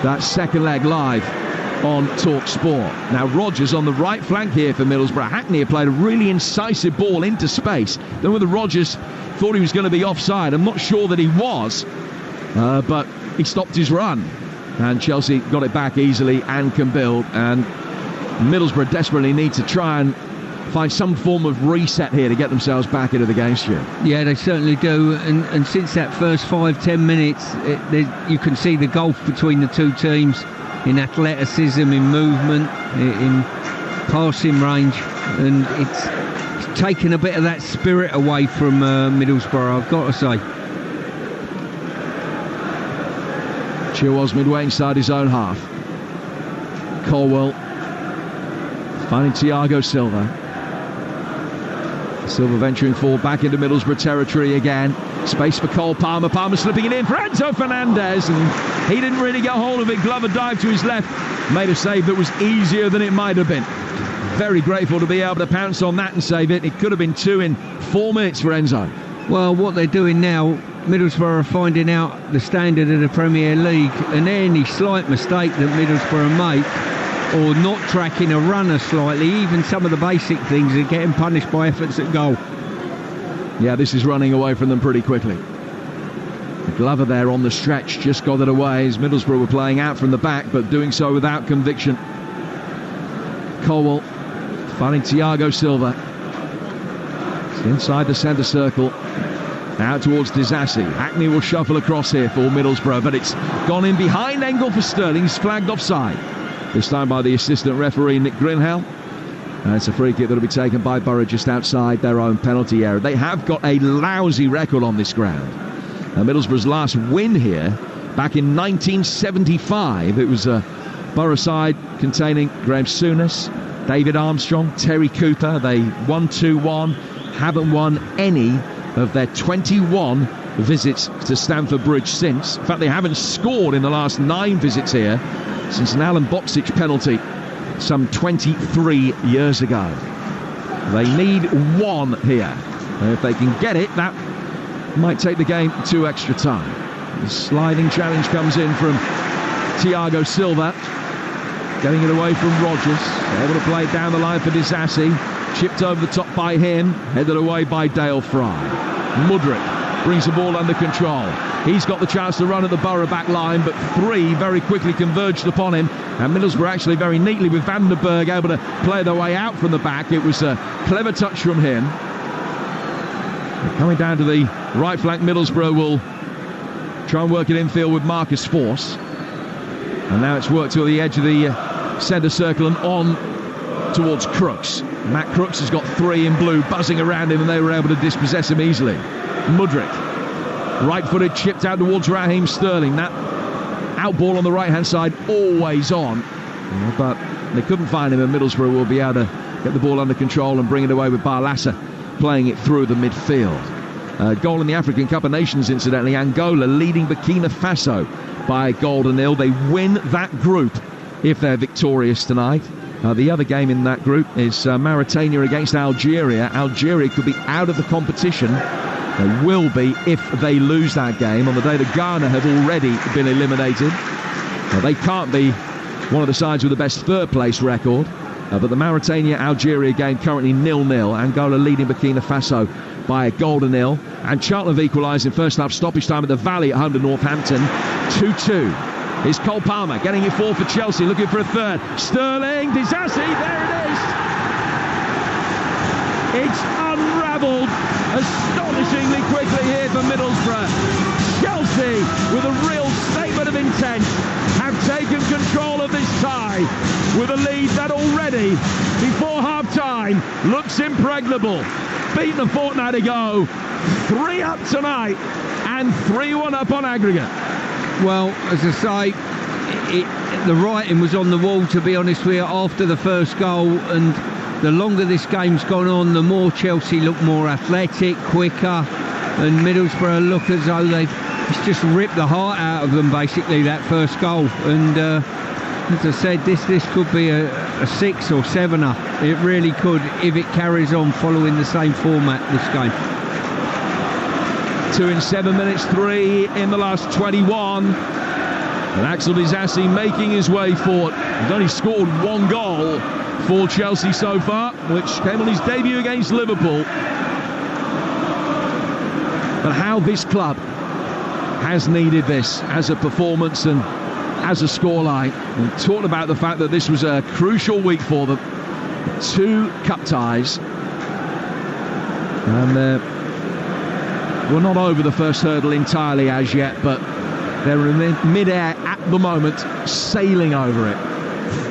That second leg live on Talksport. Now Rodgers on the right flank here for Middlesbrough. Hackney had played a really incisive ball into space. Then whether Rodgers thought he was going to be offside, I'm not sure that he was, but he stopped his run, and Chelsea got it back easily and can build, and Middlesbrough desperately need to try and find some form of reset here to get themselves back into the game, Stu. Yeah, they certainly do, and since that first 5-10 minutes, you can see the gulf between the two teams in athleticism, in movement, in passing range, and it's taken a bit of that spirit away from Middlesbrough, I've got to say. Chilwell's midway inside his own half. Colwell finding Thiago Silva. Silva venturing forward back into Middlesbrough territory again. Space for Cole Palmer. Palmer slipping it in for Enzo Fernandez, and he didn't really get hold of it. Glover dived to his left, made a save that was easier than it might have been. Very grateful to be able to pounce on that and save it. It could have been 2 in 4 minutes for Enzo. Well, what they're doing now, Middlesbrough are finding out the standard of the Premier League, and any slight mistake that Middlesbrough make, or not tracking a runner slightly, even some of the basic things, are getting punished by efforts at goal. Yeah, this is running away from them pretty quickly. Glover there on the stretch just got it away as Middlesbrough were playing out from the back, but doing so without conviction. Colwell finding Thiago Silva. It's inside the centre circle. Out towards Disassi. Hackney will shuffle across here for Middlesbrough, but it's gone in behind Engel for Sterling. He's flagged offside. This time by the assistant referee, Nick Grinhell. And it's a free kick that will be taken by Borough just outside their own penalty area. They have got a lousy record on this ground. Middlesbrough's last win here back in 1975. It was a Borough side containing Graham Souness, David Armstrong, Terry Cooper. They won 2-1, haven't won any of their 21 visits to Stamford Bridge since. In fact, they haven't scored in the last 9 visits here since an Alan Boksic penalty some 23 years ago. They need one here. And if they can get it, that might take the game to extra time. The sliding challenge comes in from Thiago Silva, getting it away from Rogers, able to play down the line for Disasi, chipped over the top by him, headed away by Dale Fry. Mudryk brings the ball under control. He's got the chance to run at the Borough back line, but three very quickly converged upon him, and Middlesbrough actually very neatly with Van den Berg able to play their way out from the back. It was a clever touch from him. Coming down to the right flank, Middlesbrough will try and work it infield with Marcus Force. And now it's worked to the edge of the centre circle and on towards Crooks. Matt Crooks has got three in blue buzzing around him, and they were able to dispossess him easily. Mudryk, right-footed, chipped out towards Raheem Sterling. That out ball on the right-hand side, always on. But they couldn't find him, and Middlesbrough will be able to get the ball under control and bring it away with Barlassa playing it through the midfield. Goal in the African Cup of Nations, incidentally. Angola leading Burkina Faso by a goal to nil. They win that group if they're victorious tonight. The other game in that group is Mauritania against Algeria. Algeria could be out of the competition. They will be if they lose that game on the day that Ghana have already been eliminated. They can't be one of the sides with the best third place record. But the Mauritania-Algeria game currently 0-0. Angola leading Burkina Faso by a goal to nil. And Cheltenham equalised in first half stoppage time at the Valley at home to Northampton. 2-2. Here's Cole Palmer getting it forward for Chelsea, looking for a third. Sterling, Disasi, there it is. It's unravelled astonishingly quickly here for Middlesbrough. Chelsea, with a real statement of intent, have taken control of this tie with a lead that already, before half-time, looks impregnable. Beaten a fortnight ago, 3 up tonight, and 3-1 up on aggregate. Well, as I say, the writing was on the wall, to be honest with you, after the first goal, and the longer this game's gone on, the more Chelsea look more athletic, quicker, and Middlesbrough look as though it's just ripped the heart out of them, basically, that first goal. And as I said, this could be a 6 or 7er. It really could, if it carries on following the same format this game. 2 in 7 minutes, 3 in the last 21. And Axel Disasi making his way forward. He's only scored 1 goal for Chelsea so far, which came on his debut against Liverpool. But how this club has needed this as a performance and as a scoreline. We talked about the fact that this was a crucial week for them. 2 cup ties. And we're not over the first hurdle entirely as yet, but they're in mid-air at the moment, sailing over it.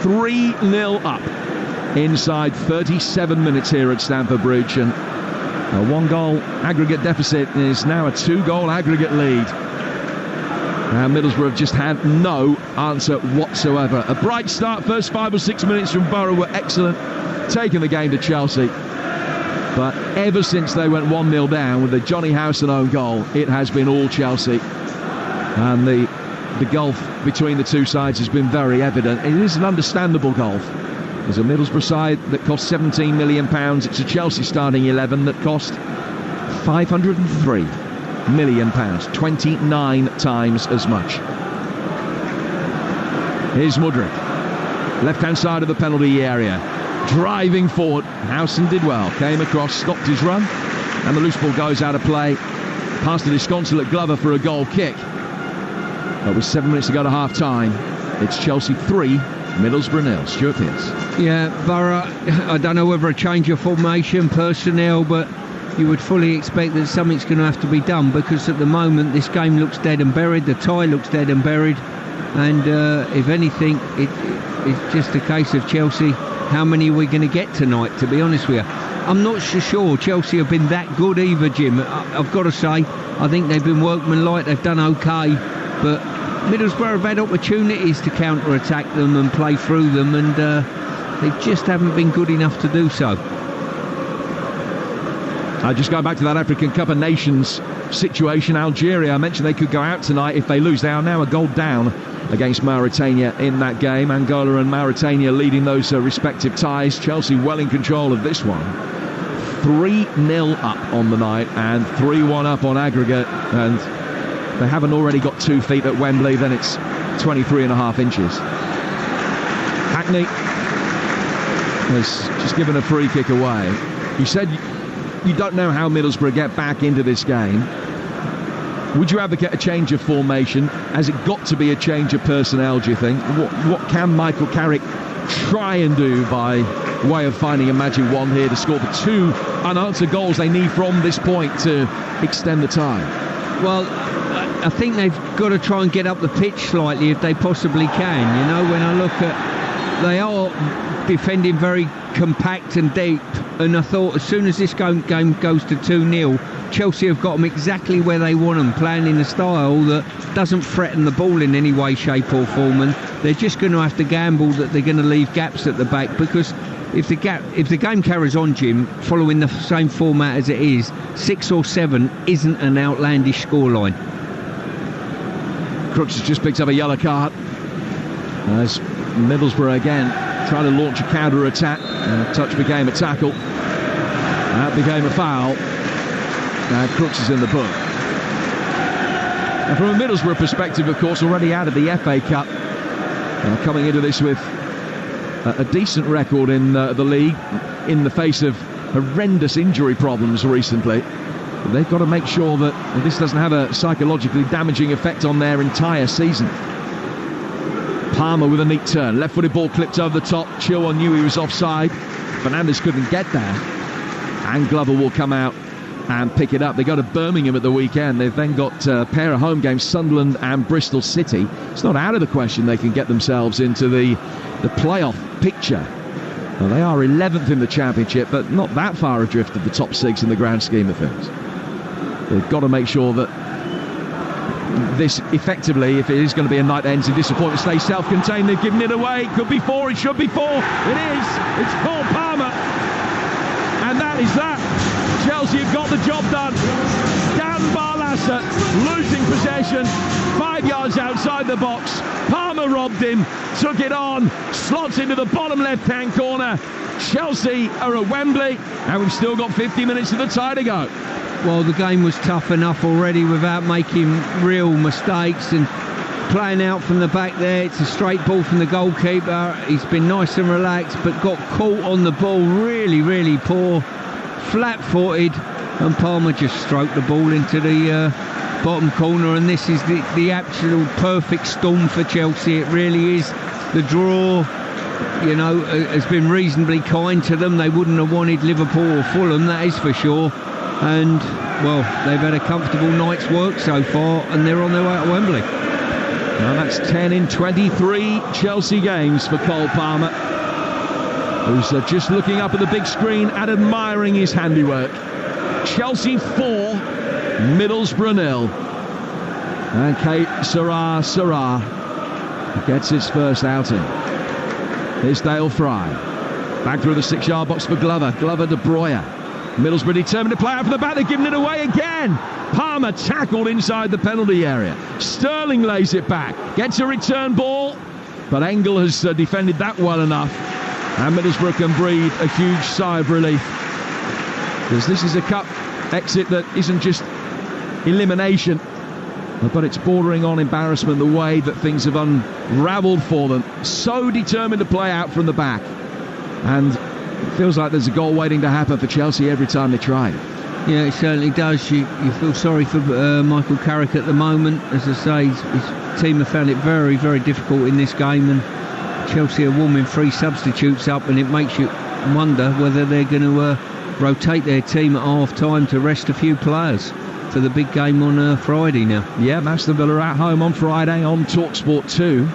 3-0 up inside 37 minutes here at Stamford Bridge, and a 1-goal aggregate deficit is now a 2-goal aggregate lead. And Middlesbrough have just had no answer whatsoever. A bright start, first 5 or 6 minutes from Borough were excellent, taking the game to Chelsea. But ever since they went 1-0 down with the Johnny Howson own goal, it has been all Chelsea. And the gulf between the two sides has been very evident. It is an understandable gulf. There's a Middlesbrough side that cost £17 million. It's a Chelsea starting 11 that cost £503 million. 29 times as much. Here's Mudryk. Left-hand side of the penalty area. Driving forward, Howson did well, came across, stopped his run, and the loose ball goes out of play, past the disconsolate Glover for a goal kick. But with 7 minutes to go to half-time, it's Chelsea 3, Middlesbrough 0. Stuart Pearce. Yeah, Borough, I don't know whether a change of formation, personnel, but you would fully expect that something's going to have to be done, because at the moment this game looks dead and buried, the tie looks dead and buried, and if anything, it's just a case of Chelsea. How many are we going to get tonight, to be honest with you? I'm not so sure Chelsea have been that good either, Jim. I've got to say, I think they've been workmanlike, they've done OK, but Middlesbrough have had opportunities to counter-attack them and play through them, and they just haven't been good enough to do so. Just go back to that African Cup of Nations situation. Algeria, I mentioned they could go out tonight if they lose. They are now a goal down against Mauritania in that game. Angola and Mauritania leading those respective ties. Chelsea well in control of this one. 3-0 up on the night and 3-1 up on aggregate, and they haven't already got 2 feet at Wembley, then it's 23.5 inches. Hackney has just given a free kick away. You said you don't know how Middlesbrough get back into this game. Would you advocate a change of formation? Has it got to be a change of personnel, do you think? What can Michael Carrick try and do by way of finding a magic wand here to score the 2 unanswered goals they need from this point to extend the tie? Well, I think they've got to try and get up the pitch slightly if they possibly can. You know, when I look at, they are defending very compact and deep, and I thought as soon as this game goes to 2-0, Chelsea have got them exactly where they want them, playing in a style that doesn't threaten the ball in any way, shape or form, and they're just going to have to gamble that they're going to leave gaps at the back, because if the game carries on, Jim, following the same format as it is, 6 or 7 isn't an outlandish scoreline. Crooks has just picked up a yellow card as Middlesbrough again trying to launch a counter-attack, and a touch became a tackle. That became a foul. Now Crooks is in the book. And from a Middlesbrough perspective, of course, already out of the FA Cup, coming into this with a decent record in the league in the face of horrendous injury problems recently. But they've got to make sure that this doesn't have a psychologically damaging effect on their entire season. Palmer with a neat turn, left-footed ball clipped over the top. Chilwell knew he was offside. Fernandes couldn't get there, and Glover will come out and pick it up. They go to Birmingham at the weekend. They've then got a pair of home games, Sunderland and Bristol City. It's not out of the question they can get themselves into the playoff picture. Well, they are 11th in the Championship, but not that far adrift of the top 6 in the grand scheme of things. They've got to make sure that this effectively, if it is going to be a night that ends in disappointment, stays self-contained. They've given it away. It could be 4, it should be 4. It is. It's Cole Palmer. And that is that. Chelsea have got the job done. Dan Barlaser losing possession, 5 yards outside the box. Palmer robbed him, took it on, slots into the bottom left-hand corner. Chelsea are at Wembley, and we've still got 50 minutes of the tie to go. Well, the game was tough enough already without making real mistakes, and playing out from the back there. It's a straight ball from the goalkeeper. He's been nice and relaxed, but got caught on the ball really, really poor, flat-footed, and Palmer just stroked the ball into the bottom corner. And this is the absolute perfect storm for Chelsea. It really is. The draw, you know, has been reasonably kind to them. They wouldn't have wanted Liverpool or Fulham, that is for sure. And, well, they've had a comfortable night's work so far, and they're on their way to Wembley. Now that's 10 in 23 Chelsea games for Cole Palmer, who's just looking up at the big screen and admiring his handiwork. Chelsea 4, Middlesbrough 0. And Kate Sarah gets his first outing. Here's Dale Fry. Back through the 6-yard box for Glover. Glover to Breuer. Middlesbrough determined to play out from the back. They're giving it away again. Palmer tackled inside the penalty area. Sterling lays it back. Gets a return ball, but Engel has defended that well enough. And Middlesbrough can breathe a huge sigh of relief, because this is a cup exit that isn't just elimination, but it's bordering on embarrassment, the way that things have unravelled for them. So determined to play out from the back. And it feels like there's a goal waiting to happen for Chelsea every time they try. Yeah, it certainly does. You feel sorry for Michael Carrick at the moment. As I say, his team have found it very, very difficult in this game, and Chelsea are warming 3 substitutes up, and it makes you wonder whether they're going to rotate their team at half-time to rest a few players for the big game on Friday now. Yeah, Aston Villa at home on Friday on Talksport 2.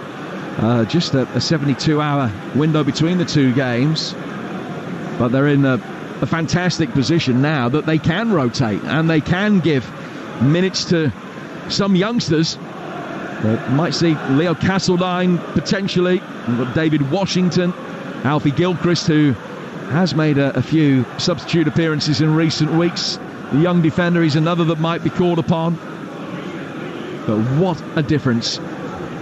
Just a 72-hour window between the 2 games. But they're in a fantastic position now that they can rotate, and they can give minutes to some youngsters. Might see Leo Castledine potentially. We've got David Washington, Alfie Gilchrist, who has made a few substitute appearances in recent weeks. the young defender. He's another that might be called upon. But what a difference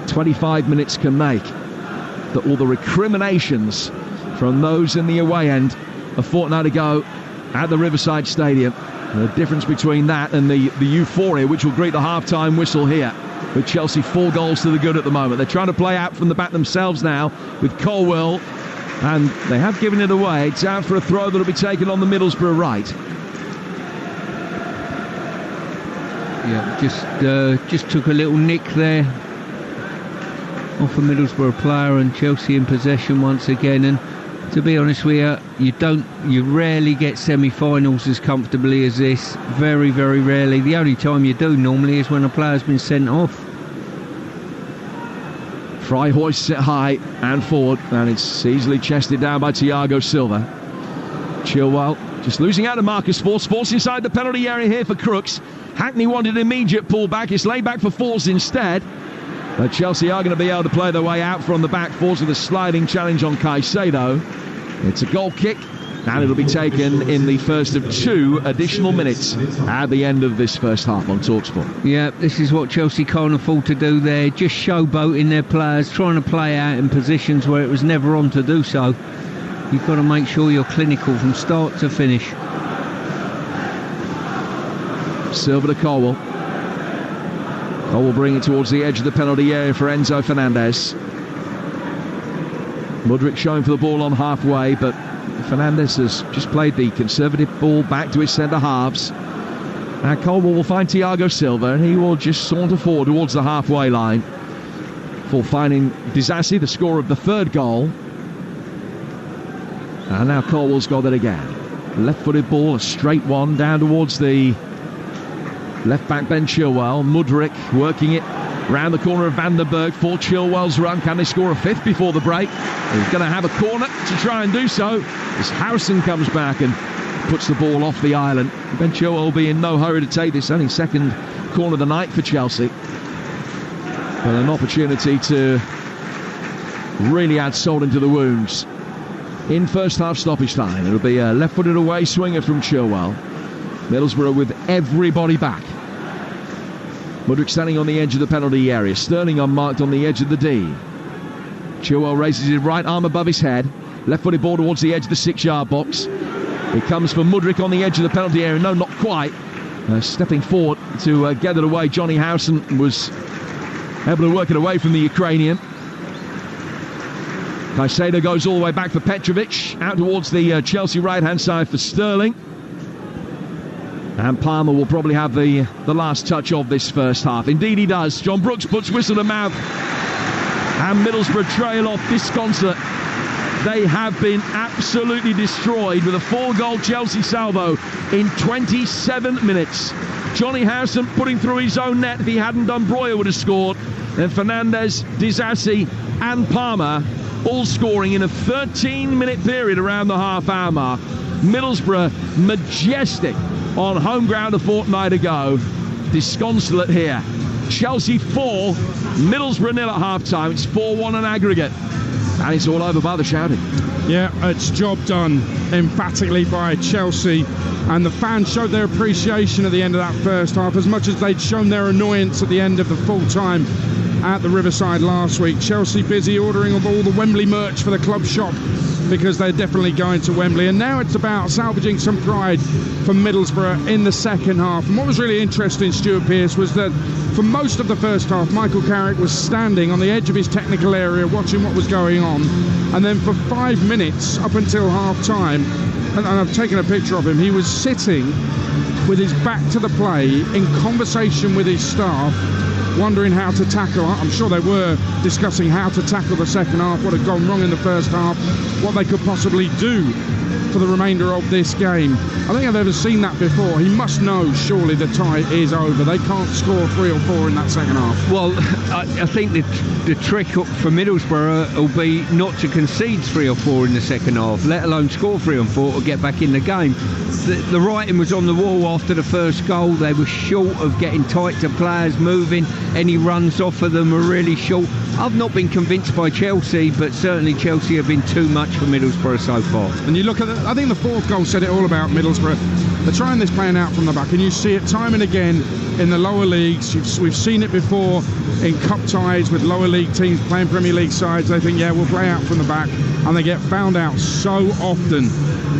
25 minutes can make. That all the recriminations from those in the away end a fortnight ago at the Riverside Stadium, the difference between that and the euphoria which will greet the half-time whistle here, with Chelsea 4 goals to the good at the moment. They're trying to play out from the back themselves now with Colwell, and they have given it away. It's out for a throw that'll be taken on the Middlesbrough right. Yeah, just took a little nick there off a Middlesbrough player, and Chelsea in possession once again. And to be honest with you, you rarely get semi-finals as comfortably as this. Very, very rarely. The only time you do normally is when a player's been sent off. Fry hoists it high and forward, and it's easily chested down by Thiago Silva. Chilwell just losing out to Marcus Forss. Forss inside the penalty area here for Crooks. Hackney wanted an immediate pullback. It's laid back for Forss instead. But Chelsea are going to be able to play their way out from the back. Forss with a sliding challenge on Caicedo. It's a goal kick, and it'll be taken in the first of 2 additional minutes at the end of this first half on Talksport. Yeah, this is what Chelsea can't afford to do there. Just showboating their players, trying to play out in positions where it was never on to do so. You've got to make sure you're clinical from start to finish. Silva to Colwell. Colwell bring it towards the edge of the penalty area for Enzo Fernandez. Mudryk showing for the ball on halfway, but Fernandez has just played the conservative ball back to his centre halves. And Colwell will find Thiago Silva, and he will just saunter forward towards the halfway line for finding Disasi, the scorer of the 3rd goal. And now Colwell's got it again. Left-footed ball, a straight one down towards the left-back Ben Chilwell. Mudryk working it round the corner of Van der Berg for Chilwell's run. Can they score a 5th before the break? He's going to have a corner to try and do so as Harrison comes back and puts the ball off the island. Ben Chilwell will be in no hurry to take this, only 2nd corner of the night for Chelsea. But an opportunity to really add salt into the wounds. In first half stoppage time, it'll be a left-footed away swinger from Chilwell. Middlesbrough with everybody back. Mudryk standing on the edge of the penalty area. Sterling unmarked on the edge of the D. Chilwell raises his right arm above his head. Left-footed ball towards the edge of the 6-yard box. It comes for Mudryk on the edge of the penalty area. No, not quite. Stepping forward to get it away. Johnny Howson was able to work it away from the Ukrainian. Caicedo goes all the way back for Petrovic. Out towards the Chelsea right-hand side for Sterling. And Palmer will probably have the last touch of this first half. Indeed he does. John Brooks puts whistle to mouth. And Middlesbrough trail off disconsolate. They have been absolutely destroyed with a 4-goal Chelsea salvo in 27 minutes. Johnny Howson putting through his own net. If he hadn't done, Breuer would have scored. Then Fernandez, Disasi and Palmer all scoring in a 13-minute period around the half-hour mark. Middlesbrough majestic on home ground a fortnight ago. Disconsolate here. Chelsea 4, Middlesbrough 0 at half-time. It's 4-1 on aggregate. And it's all over by the shouting. Yeah, it's job done emphatically by Chelsea. And the fans showed their appreciation at the end of that first half, as much as they'd shown their annoyance at the end of the full time at the Riverside last week. Chelsea busy ordering all the Wembley merch for the club shop, because they're definitely going to Wembley. And now it's about salvaging some pride for Middlesbrough in the second half. And what was really interesting, Stuart Pearce, was that for most of the first half, Michael Carrick was standing on the edge of his technical area watching what was going on. And then for 5 minutes up until half-time, and I've taken a picture of him, he was sitting with his back to the play in conversation with his staff, wondering how to tackle. I'm sure they were discussing how to tackle the second half, what had gone wrong in the first half, what they could possibly do for the remainder of this game. I don't think I've ever seen that before. He must know, surely, the tie is over. They can't score 3 or 4 in that second half. Well, I think the trick up for Middlesbrough will be not to concede 3 or 4 in the second half, let alone score 3 or 4 or get back in the game. The writing was on the wall after the first goal. They were short of getting tight to players, moving. Any runs off of them were really short. I've not been convinced by Chelsea, but certainly Chelsea have been too much for Middlesbrough so far. And you look at I think the 4th goal said it all about Middlesbrough. They're trying this playing out from the back, and you see it time and again in the lower leagues. We've seen it before in cup ties with lower league teams playing Premier League sides. They think, yeah, we'll play out from the back, and they get found out so often.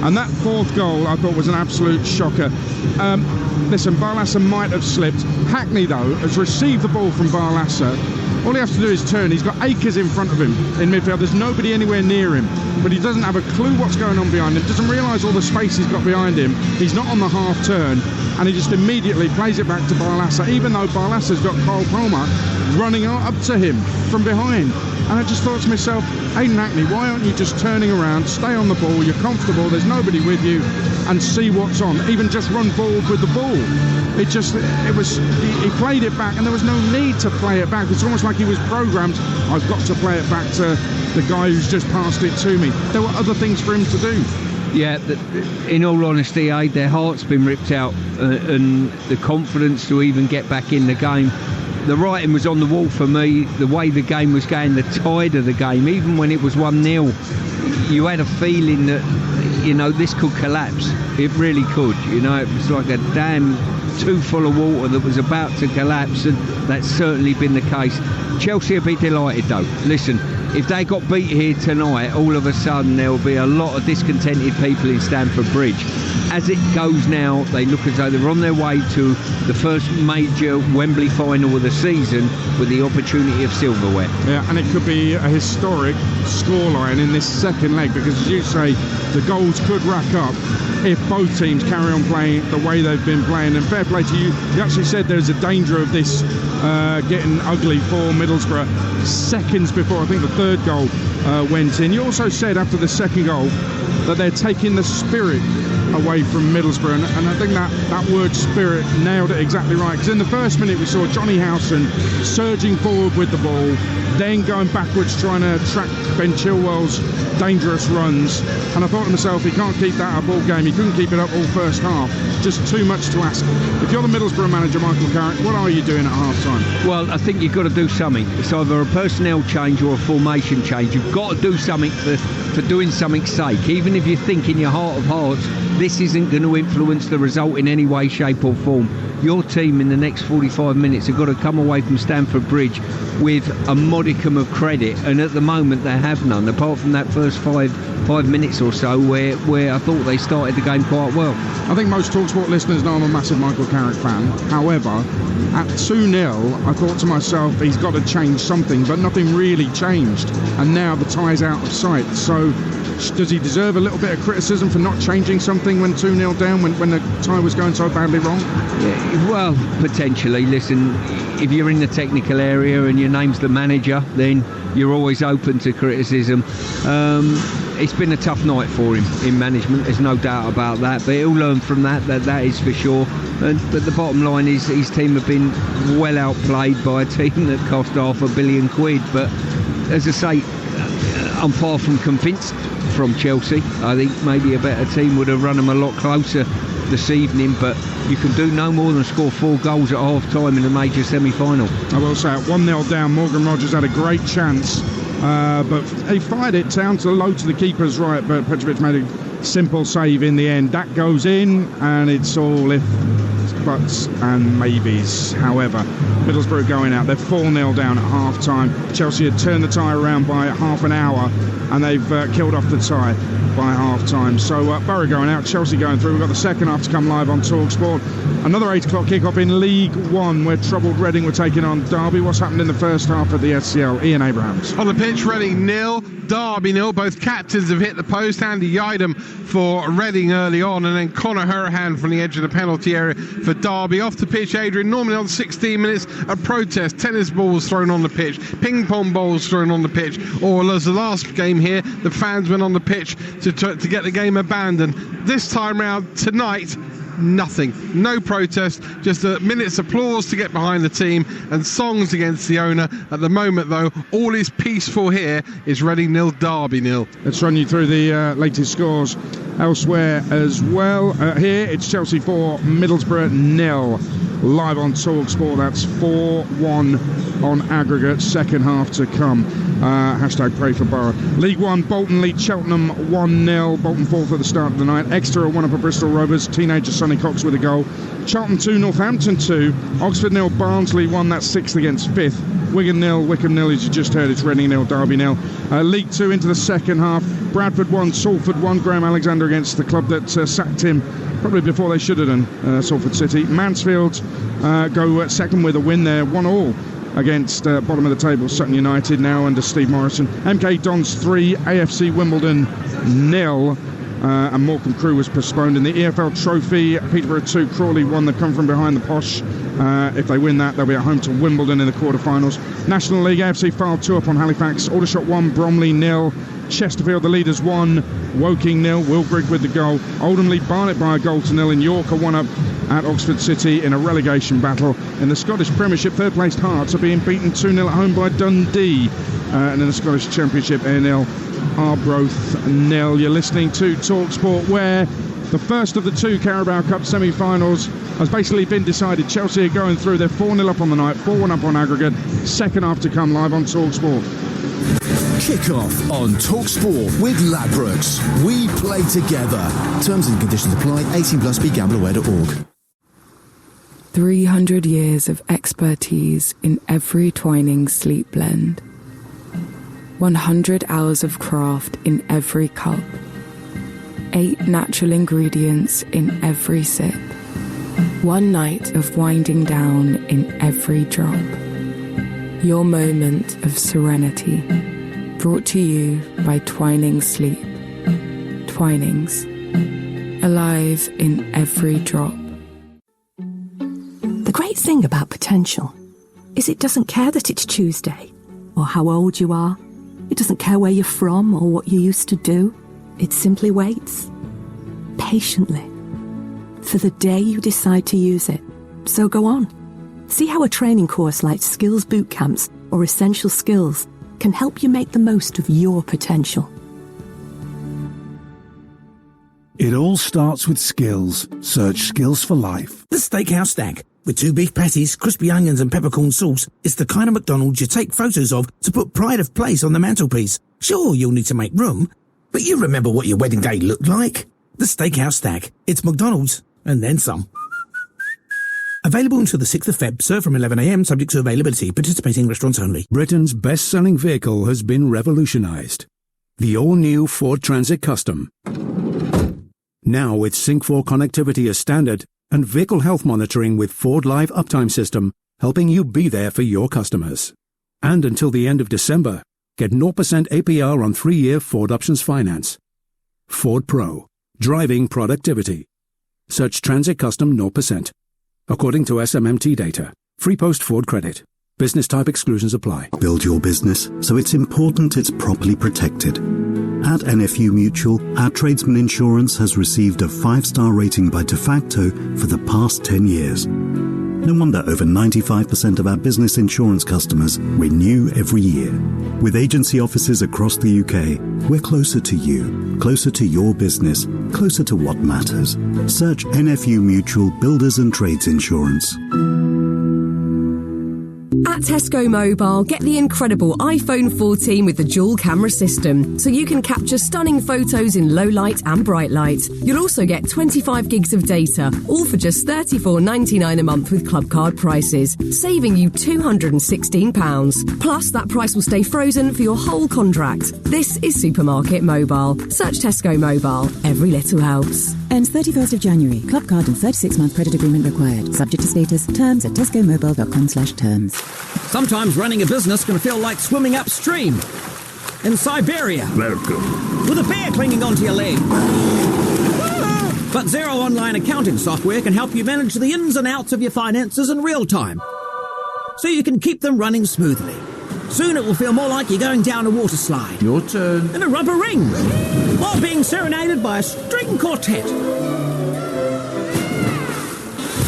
And that fourth goal, I thought, was an absolute shocker. Listen, Barlaser might have slipped. Hackney, though, has received the ball from Barlaser. All he has to do is turn. He's got acres in front of him in midfield. There's nobody anywhere near him, but he doesn't have a clue what's going on behind him, doesn't realise all the space he's got behind him. He's not on the half turn, and he just immediately plays it back to Barlaser, even though Barlaser's got Cole Palmer running up to him from behind. And I just thought to myself, Aidan Hackney, why aren't you just turning around, stay on the ball, you're comfortable, there's nobody with you, and see what's on, even just run forward with the ball. He played it back, and there was no need to play it back. It's almost like he was programmed, I've got to play it back to the guy who's just passed it to me. There were other things for him to do. Yeah, in all honesty, their heart's been ripped out, and the confidence to even get back in the game. The writing was on the wall for me, the way the game was going, the tide of the game, even when it was 1-0, you had a feeling that, this could collapse. It really could, it was like a dam too full of water that was about to collapse, and that's certainly been the case. Chelsea will be delighted though. Listen, if they got beat here tonight, all of a sudden there will be a lot of discontented people in Stamford Bridge. As it goes now, they look as though they're on their way to the first major Wembley final of the season with the opportunity of silverware. Yeah, and it could be a historic scoreline in this second leg, because as you say, the goals could rack up if both teams carry on playing the way they've been playing. And fair play to you, you actually said there's a danger of this getting ugly for Middlesbrough seconds before I think the third goal went in. You also said after the second goal that they're taking the spirit away from Middlesbrough, and I think that word spirit nailed it exactly right, because in the first minute we saw Johnny Howson surging forward with the ball, then going backwards trying to track Ben Chilwell's dangerous runs, and I thought to myself, he can't keep that up all game, he couldn't keep it up all first half, just too much to ask. If you're the Middlesbrough manager, Michael Carrick, what are you doing at half time? Well, I think you've got to do something. It's either a personnel change or a formation change. You've got to do something for doing something's sake, even if you think in your heart of hearts this isn't going to influence the result in any way, shape or form. Your team in the next 45 minutes have got to come away from Stamford Bridge with a modicum of credit, and at the moment they have none, apart from that first five minutes or so where I thought they started the game quite well. I think most Talksport listeners know I'm a massive Michael Carrick fan. However, at 2-0 I thought to myself, he's got to change something, but nothing really changed, and now the tie's out of sight. So does he deserve a little bit of criticism for not changing something when 2-0 down, when the tie was going so badly wrong? Yeah, well, potentially. Listen, if you're in the technical area and your name's the manager, then you're always open to criticism. It's been a tough night for him in management, there's no doubt about that, but he'll learn from that is for sure. But the bottom line is his team have been well outplayed by a team that cost £500 million. But as I say, I'm far from convinced from Chelsea. I think maybe a better team would have run them a lot closer this evening, but you can do no more than score 4 goals at half time in a major semi-final. I will say, at 1-0 down, Morgan Rogers had a great chance, but he fired it down to low to the keeper's right, but Petrovic made a simple save in the end. That goes in, and it's all if, buts and maybes. However, Middlesbrough going out, they're 4-0 down at half time. Chelsea had turned the tie around by half an hour, and they've killed off the tie by half time. So Borough going out, Chelsea going through. We've got the second half to come live on Talksport. Another 8 o'clock kick-off in League One, where troubled Reading were taking on Derby. What's happened in the first half of the SCL? Ian Abrahams. On the pitch, Reading 0, Derby 0. Both captains have hit the post. Andy Yidam for Reading early on, and then Conor Hurahan from the edge of the penalty area for Derby. Off the pitch, Adrian, normally on 16 minutes, a protest. Tennis balls thrown on the pitch, ping pong balls thrown on the pitch, or as the last game here, the fans went on the pitch to get the game abandoned. This time round, tonight, nothing. No protest, just a minute's applause to get behind the team and songs against the owner. At the moment, though, all is peaceful here. Is Reading 0, Derby 0. Let's run you through the latest scores elsewhere as well. Here, it's Chelsea 4, Middlesbrough 0. live on Talksport. That's 4-1 on aggregate, second half to come. Hashtag pray for Borough. League One, Bolton lead Cheltenham 1-0. Bolton 4th at the start of the night. Exeter 1 up at Bristol Rovers. Teenager Sonny Cox with a goal. Charlton 2, Northampton 2. Oxford 0, Barnsley 1. That's 6th against 5th. Wigan 0, Wycombe 0, as you just heard. It's Reading 0, Derby 0. League 2 into the second half. Bradford 1, Salford 1. Graham Alexander against the club that sacked him probably before they should have done, Salford City. Mansfield go second with a win there, 1-1 against bottom of the table Sutton United, now under Steve Morrison. MK Dons 3, AFC Wimbledon 0, and Morecambe Crew was postponed. In the EFL Trophy, Peterborough 2, Crawley 1. They've come from behind the Posh. If they win that, they'll be at home to Wimbledon in the quarterfinals. National League, AFC Fylde 2 up on Halifax. Aldershot 1, Bromley 0. Chesterfield, the leaders 1, Woking 0. Will Grigg with the goal. Oldham lead Barnet by a goal to 0. In York are 1 up at Oxford City in a relegation battle. In the Scottish Premiership, third placed Hearts are being beaten 2-0 at home by Dundee. And in the Scottish Championship, A&L Arbroath 0. You're listening to Talksport, where the first of the 2 Carabao Cup semi-finals has basically been decided. Chelsea are going through. They're 4-0 up on the night, 4-1 up on aggregate. Second half to come, live on Talksport. Kick-off on Talksport with Ladbrokes. We play together. Terms and conditions apply. 18+. BeGambleAware.org. 300 years of expertise in every Twinings sleep blend. 100 hours of craft in every cup. 8 natural ingredients in every sip. 1 night of winding down in every drop. Your moment of serenity. Brought to you by Twinings Sleep. Twinings. Alive in every drop. The great thing about potential is it doesn't care that it's Tuesday or how old you are. It doesn't care where you're from or what you used to do. It simply waits, patiently, for the day you decide to use it. So go on. See how a training course like Skills Boot Camps or Essential Skills can help you make the most of your potential. It all starts with skills. Search Skills for Life. The Steakhouse Stack, with 2 beef patties, crispy onions and peppercorn sauce, is the kind of McDonald's you take photos of to put pride of place on the mantelpiece. Sure, you'll need to make room, but you remember what your wedding day looked like. The Steakhouse Stack. It's McDonald's, and then some. Available until the 6th of Feb, served from 11 a.m, subject to availability, participating restaurants only. Britain's best-selling vehicle has been revolutionised. The all-new Ford Transit Custom. Now with Sync 4 connectivity as standard and vehicle health monitoring with Ford Live Uptime System, helping you be there for your customers. And until the end of December, get 0% APR on 3-year Ford Options Finance. Ford Pro. Driving productivity. Search Transit Custom 0%. According to SMMT data. Free post Ford credit. Business type exclusions apply. Build your business, so it's important it's properly protected. At NFU Mutual, our tradesman insurance has received a 5-star rating by De Facto for the past 10 years. No wonder over 95% of our business insurance customers renew every year. With agency offices across the UK, we're closer to you, closer to your business, closer to what matters. Search NFU Mutual Builders and Trades Insurance. At Tesco Mobile, get the incredible iPhone 14 with the dual camera system, so you can capture stunning photos in low light and bright light. You'll also get 25 gigs of data, all for just $34.99 a month with club card prices, saving you £216. Plus, that price will stay frozen for your whole contract. This is Supermarket Mobile. Search Tesco Mobile. Every little helps. Ends 31st of January. Club card and 36-month credit agreement required. Subject to status. Terms at tescomobile.com/terms. Sometimes running a business can feel like swimming upstream in Siberia. Welcome. With a bear clinging onto your leg. But Xero online accounting software can help you manage the ins and outs of your finances in real time, so you can keep them running smoothly. Soon it will feel more like you're going down a water slide. Your turn. In a rubber ring. Or being serenaded by a string quartet.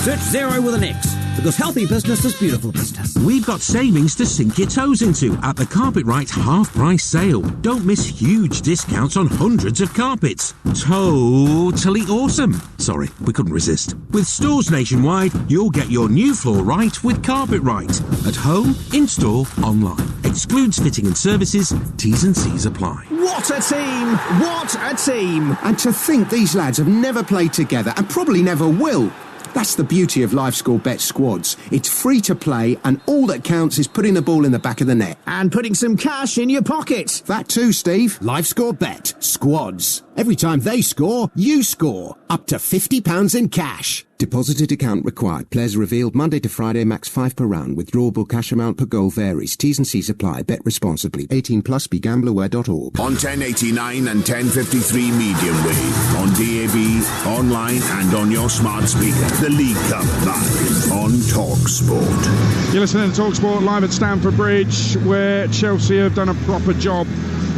Search Xero with an X. because healthy business is beautiful business. We've got savings to sink your toes into at the Carpetright half-price sale. Don't miss huge discounts on hundreds of carpets. Totally awesome. Sorry, we couldn't resist. With stores nationwide, you'll get your new floor right with Carpetright. At home, in-store, online. Excludes fitting and services. T's and C's apply. What a team! What a team! And to think these lads have never played together and probably never will. That's the beauty of LiveScore Bet squads. It's free to play and all that counts is putting the ball in the back of the net. And putting some cash in your pocket. That too, Steve. LiveScore Bet squads. Every time they score, you score. Up to £50 in cash. Deposited account required. Players revealed Monday to Friday, max 5 per round. Withdrawable cash amount per goal varies. T's and C's apply. Bet responsibly. 18 plus. BeGambleAware.org. On 1089 and 1053 medium wave. On DAB, online and on your smart speaker. The League Cup live on Talksport. You're listening to Talksport live at Stamford Bridge, where Chelsea have done a proper job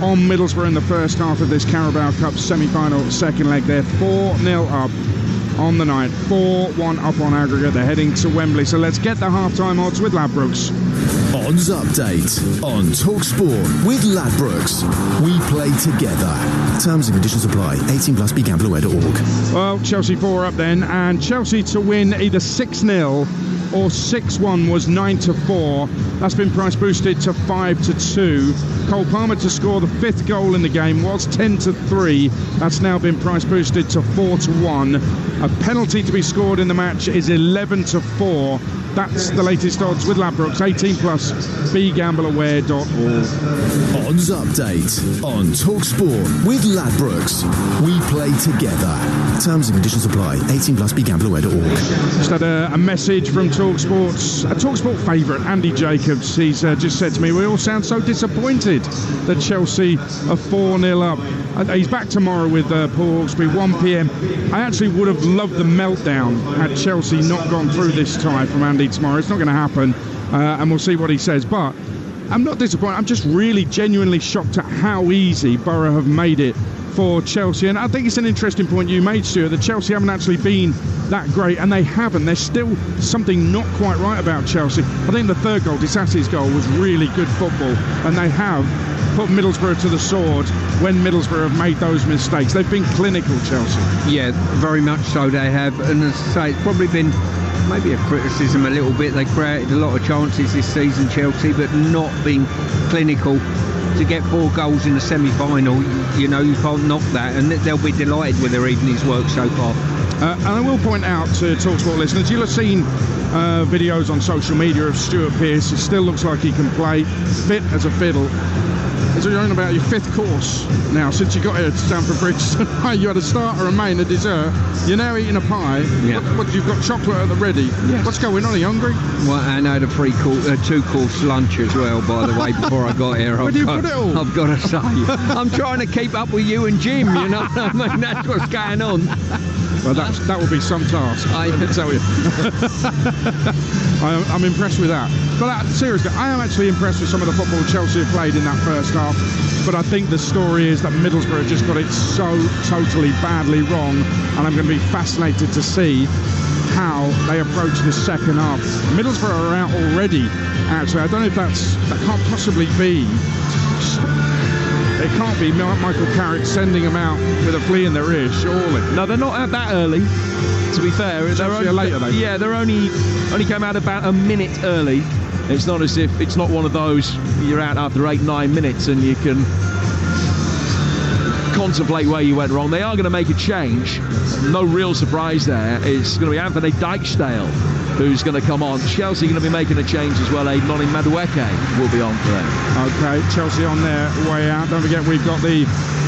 on Middlesbrough in the first half of this Carabao Cup semi-final second leg. They're 4-0 up on the night, 4-1 up on aggregate. They're heading to Wembley, so let's get the half-time odds with Ladbrokes. Odds update on Talksport with Ladbrokes. We play together. Terms and conditions apply. 18 plus. BeGambleAware.org. Well, Chelsea 4 up then, and Chelsea to win either 6-0 or 6-1 was 9-4. That's been price boosted to 5-2. Cole Palmer to score the 5th goal in the game was 10-3. That's now been price boosted to 4-1. A penalty to be scored in the match is 11-4. That's the latest odds with Ladbrokes. 18 plus. BeGambleAware.org. Odds update on Talksport with Ladbrokes. We play together. Terms and conditions apply. 18 plus. BeGambleAware.org. Just had a message from Talksport's a Talksport favourite, Andy Jacobs. He's just said to me, we all sound so disappointed that Chelsea are 4-0 up. He's back tomorrow with Paul Hawksby, 1 p.m. I actually would have loved the meltdown had Chelsea not gone through this tie from Andy tomorrow. It's not going to happen, and we'll see what he says. But I'm not disappointed. I'm just really genuinely shocked at how easy Borough have made it for Chelsea. And I think it's an interesting point you made, Stuart, that Chelsea haven't actually been that great, and they haven't. There's still something not quite right about Chelsea. I think the third goal, Disasi's goal, was really good football, and they have put Middlesbrough to the sword when Middlesbrough have made those mistakes. They've been clinical, Chelsea. Yeah, very much so they have. And as I say, it's probably been maybe a criticism a little bit. They created a lot of chances this season, Chelsea, but not being clinical. To get 4 goals in the semi-final, you know, you can't knock that, and they'll be delighted with their evening's work so far. And I will point out to Talksport listeners, you'll have seen videos on social media of Stuart Pearce. He still looks like he can play, fit as a fiddle. As you're on about your 5th course now since you got here to Stamford Bridge tonight. You had a starter, a main, a dessert. You're now eating a pie. Yeah. What you've got chocolate at the ready. Yes. What's going on? Are you hungry? Well, and I had a 2-course lunch as well, by the way, before I got here. Where do you put it all? I've got to say, I'm trying to keep up with you and Jim, you know what I mean? That's what's going on. Well, that will be some task, I can tell you. I'm impressed with that. But seriously, I am actually impressed with some of the football Chelsea have played in that first half. But I think the story is that Middlesbrough just got it so totally badly wrong. And I'm going to be fascinated to see how they approach the second half. Middlesbrough are out already, actually. I don't know if that can't possibly be. It can't be Michael Carrick sending them out with a flea in their ear, surely. No, they're not out that early, to be fair. They're only later, though. Yeah, they're only came out about a minute early. It's not as if it's not one of those you're out after 8-9 minutes and you can contemplate where you went wrong. They are going to make a change. No real surprise there. It's going to be Anthony Dijkstale who's going to come on. Chelsea going to be making a change as well. Noni Madueke will be on for them. Okay, Chelsea on their way out. Don't forget we've got the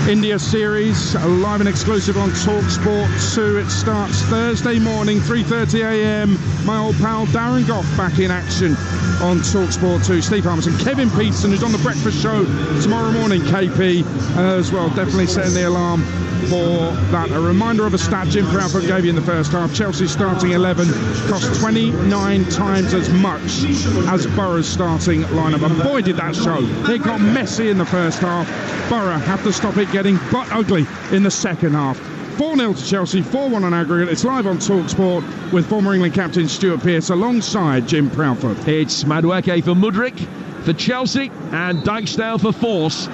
India series live and exclusive on Talksport 2. It starts Thursday morning, 3:30 a.m. My old pal Darren Goff back in action on Talksport 2. Steve Harmison, Kevin Peterson, who's on the breakfast show tomorrow morning, KP as well. Definitely setting the alarm for that. A reminder of a stat Jim Proudfoot gave you in the first half. Chelsea's starting 11 cost 29 times as much as Borough's starting lineup. And boy, did that show. It got messy in the first half. Borough have to stop it getting butt ugly in the second half. 4-0 to Chelsea, 4-1 on aggregate. It's live on Talksport with former England captain Stuart Pearce alongside Jim Proudfoot. It's Madueke for Mudryk for Chelsea and Dijksdale for Force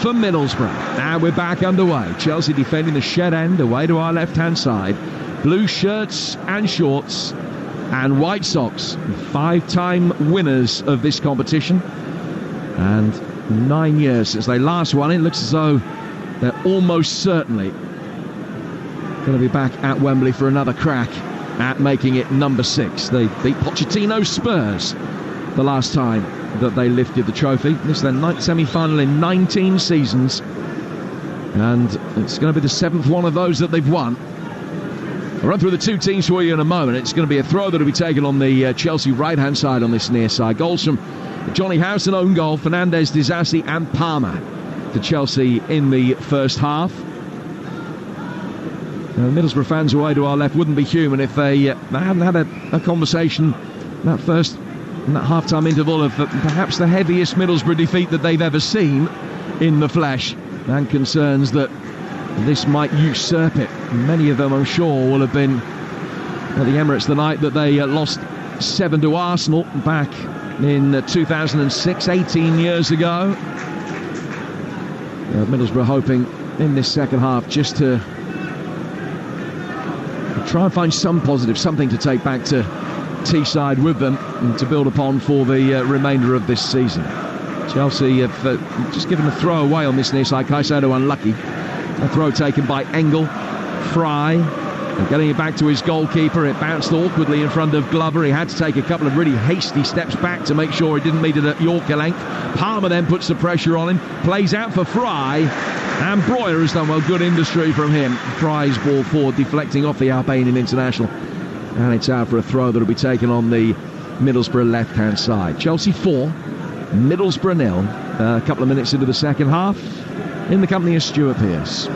for Middlesbrough. And we're back underway. Chelsea defending the shed end away to our left-hand side. Blue shirts and shorts and white socks. 5-time winners of this competition. And 9 years since they last won. It looks as though they're almost certainly going to be back at Wembley for another crack at making it number 6. They beat Pochettino's Spurs the last time that they lifted the trophy. This is their ninth semi-final in 19 seasons, and it's going to be the 7th one of those that they've won. I'll run through the two teams for you in a moment. It's going to be a throw that will be taken on the Chelsea right-hand side on this near side. Goals from Johnny House, an own goal, Fernandez, Disasi and Palmer for Chelsea in the first half. Middlesbrough fans away to our left wouldn't be human if they hadn't had a conversation in that half-time interval of perhaps the heaviest Middlesbrough defeat that they've ever seen in the flesh, and concerns that this might usurp it. Many of them, I'm sure, will have been at the Emirates the night that they lost 7 to Arsenal back in 2006, 18 years ago. Middlesbrough hoping in this second half just to try and find some positive, something to take back to Teesside with them and to build upon for the remainder of this season. Chelsea have just given a throw away on this near side. Caicedo unlucky. A throw taken by Engel. Fry getting it back to his goalkeeper. It bounced awkwardly in front of Glover. He had to take a couple of really hasty steps back to make sure he didn't meet it at Yorker length. Palmer then puts the pressure on him. Plays out for Fry. And Breuer has done well. Good industry from him. Fry's ball forward, deflecting off the Albanian international. And it's out for a throw that will be taken on the Middlesbrough left-hand side. Chelsea 4, Middlesbrough 0. A couple of minutes into the second half, in the company of Stuart Pearce.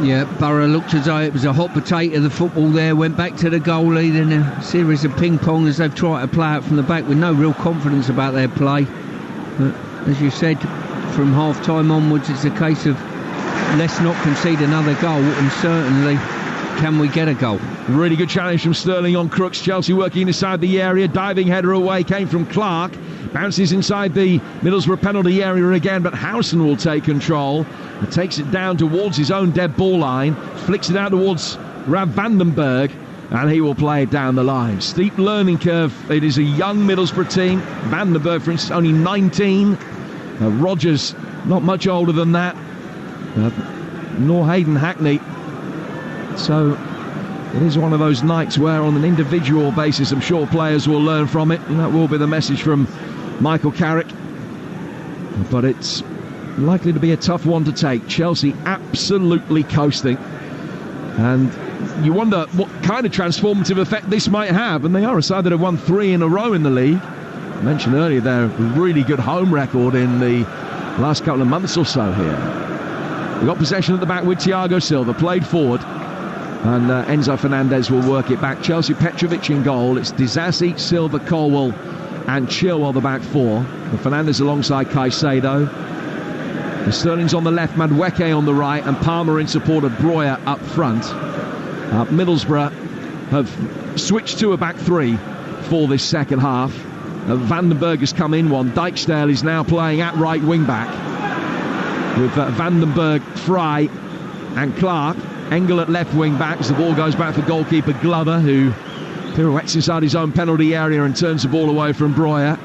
Yeah, Borough looked as though it was a hot potato, the football there. Went back to the goalie, then a series of ping-pong as they've tried to play out from the back with no real confidence about their play. But as you said, from half-time onwards, it's a case of let's not concede another goal, and certainly can we get a goal. Really good challenge from Sterling on Crooks. Chelsea working inside the area. Diving header away came from Clark. Bounces inside the Middlesbrough penalty area again, but Howson will take control. He takes it down towards his own dead ball line. Flicks it out towards Rav Vandenberg, and he will play it down the line. Steep learning curve. It is a young Middlesbrough team. Vandenberg, for instance, only 19. Rodgers, not much older than that. Nor Hayden Hackney. So it is one of those nights where on an individual basis I'm sure players will learn from it, and that will be the message from Michael Carrick. But it's likely to be a tough one to take. Chelsea absolutely coasting, and you wonder what kind of transformative effect this might have. And they are a side that have won 3 in a row in the league. I mentioned earlier their really good home record in the last couple of months or so here. We've got possession at the back with Thiago Silva, played forward, and Enzo Fernandez will work it back. Chelsea, Petrovic in goal. It's Disasi, Silva, Colwell and Chilwell the back 4. And Fernandez alongside Caicedo. And Sterling's on the left, Madueke on the right, and Palmer in support of Breuer up front. Middlesbrough have switched to a back 3 for this second half. Vandenberg has come in one. Dijksdale is now playing at right wing back with Vandenberg, Fry and Clark. Engel at left wing back as the ball goes back for goalkeeper Glover, who pirouettes inside his own penalty area and turns the ball away from Breuer.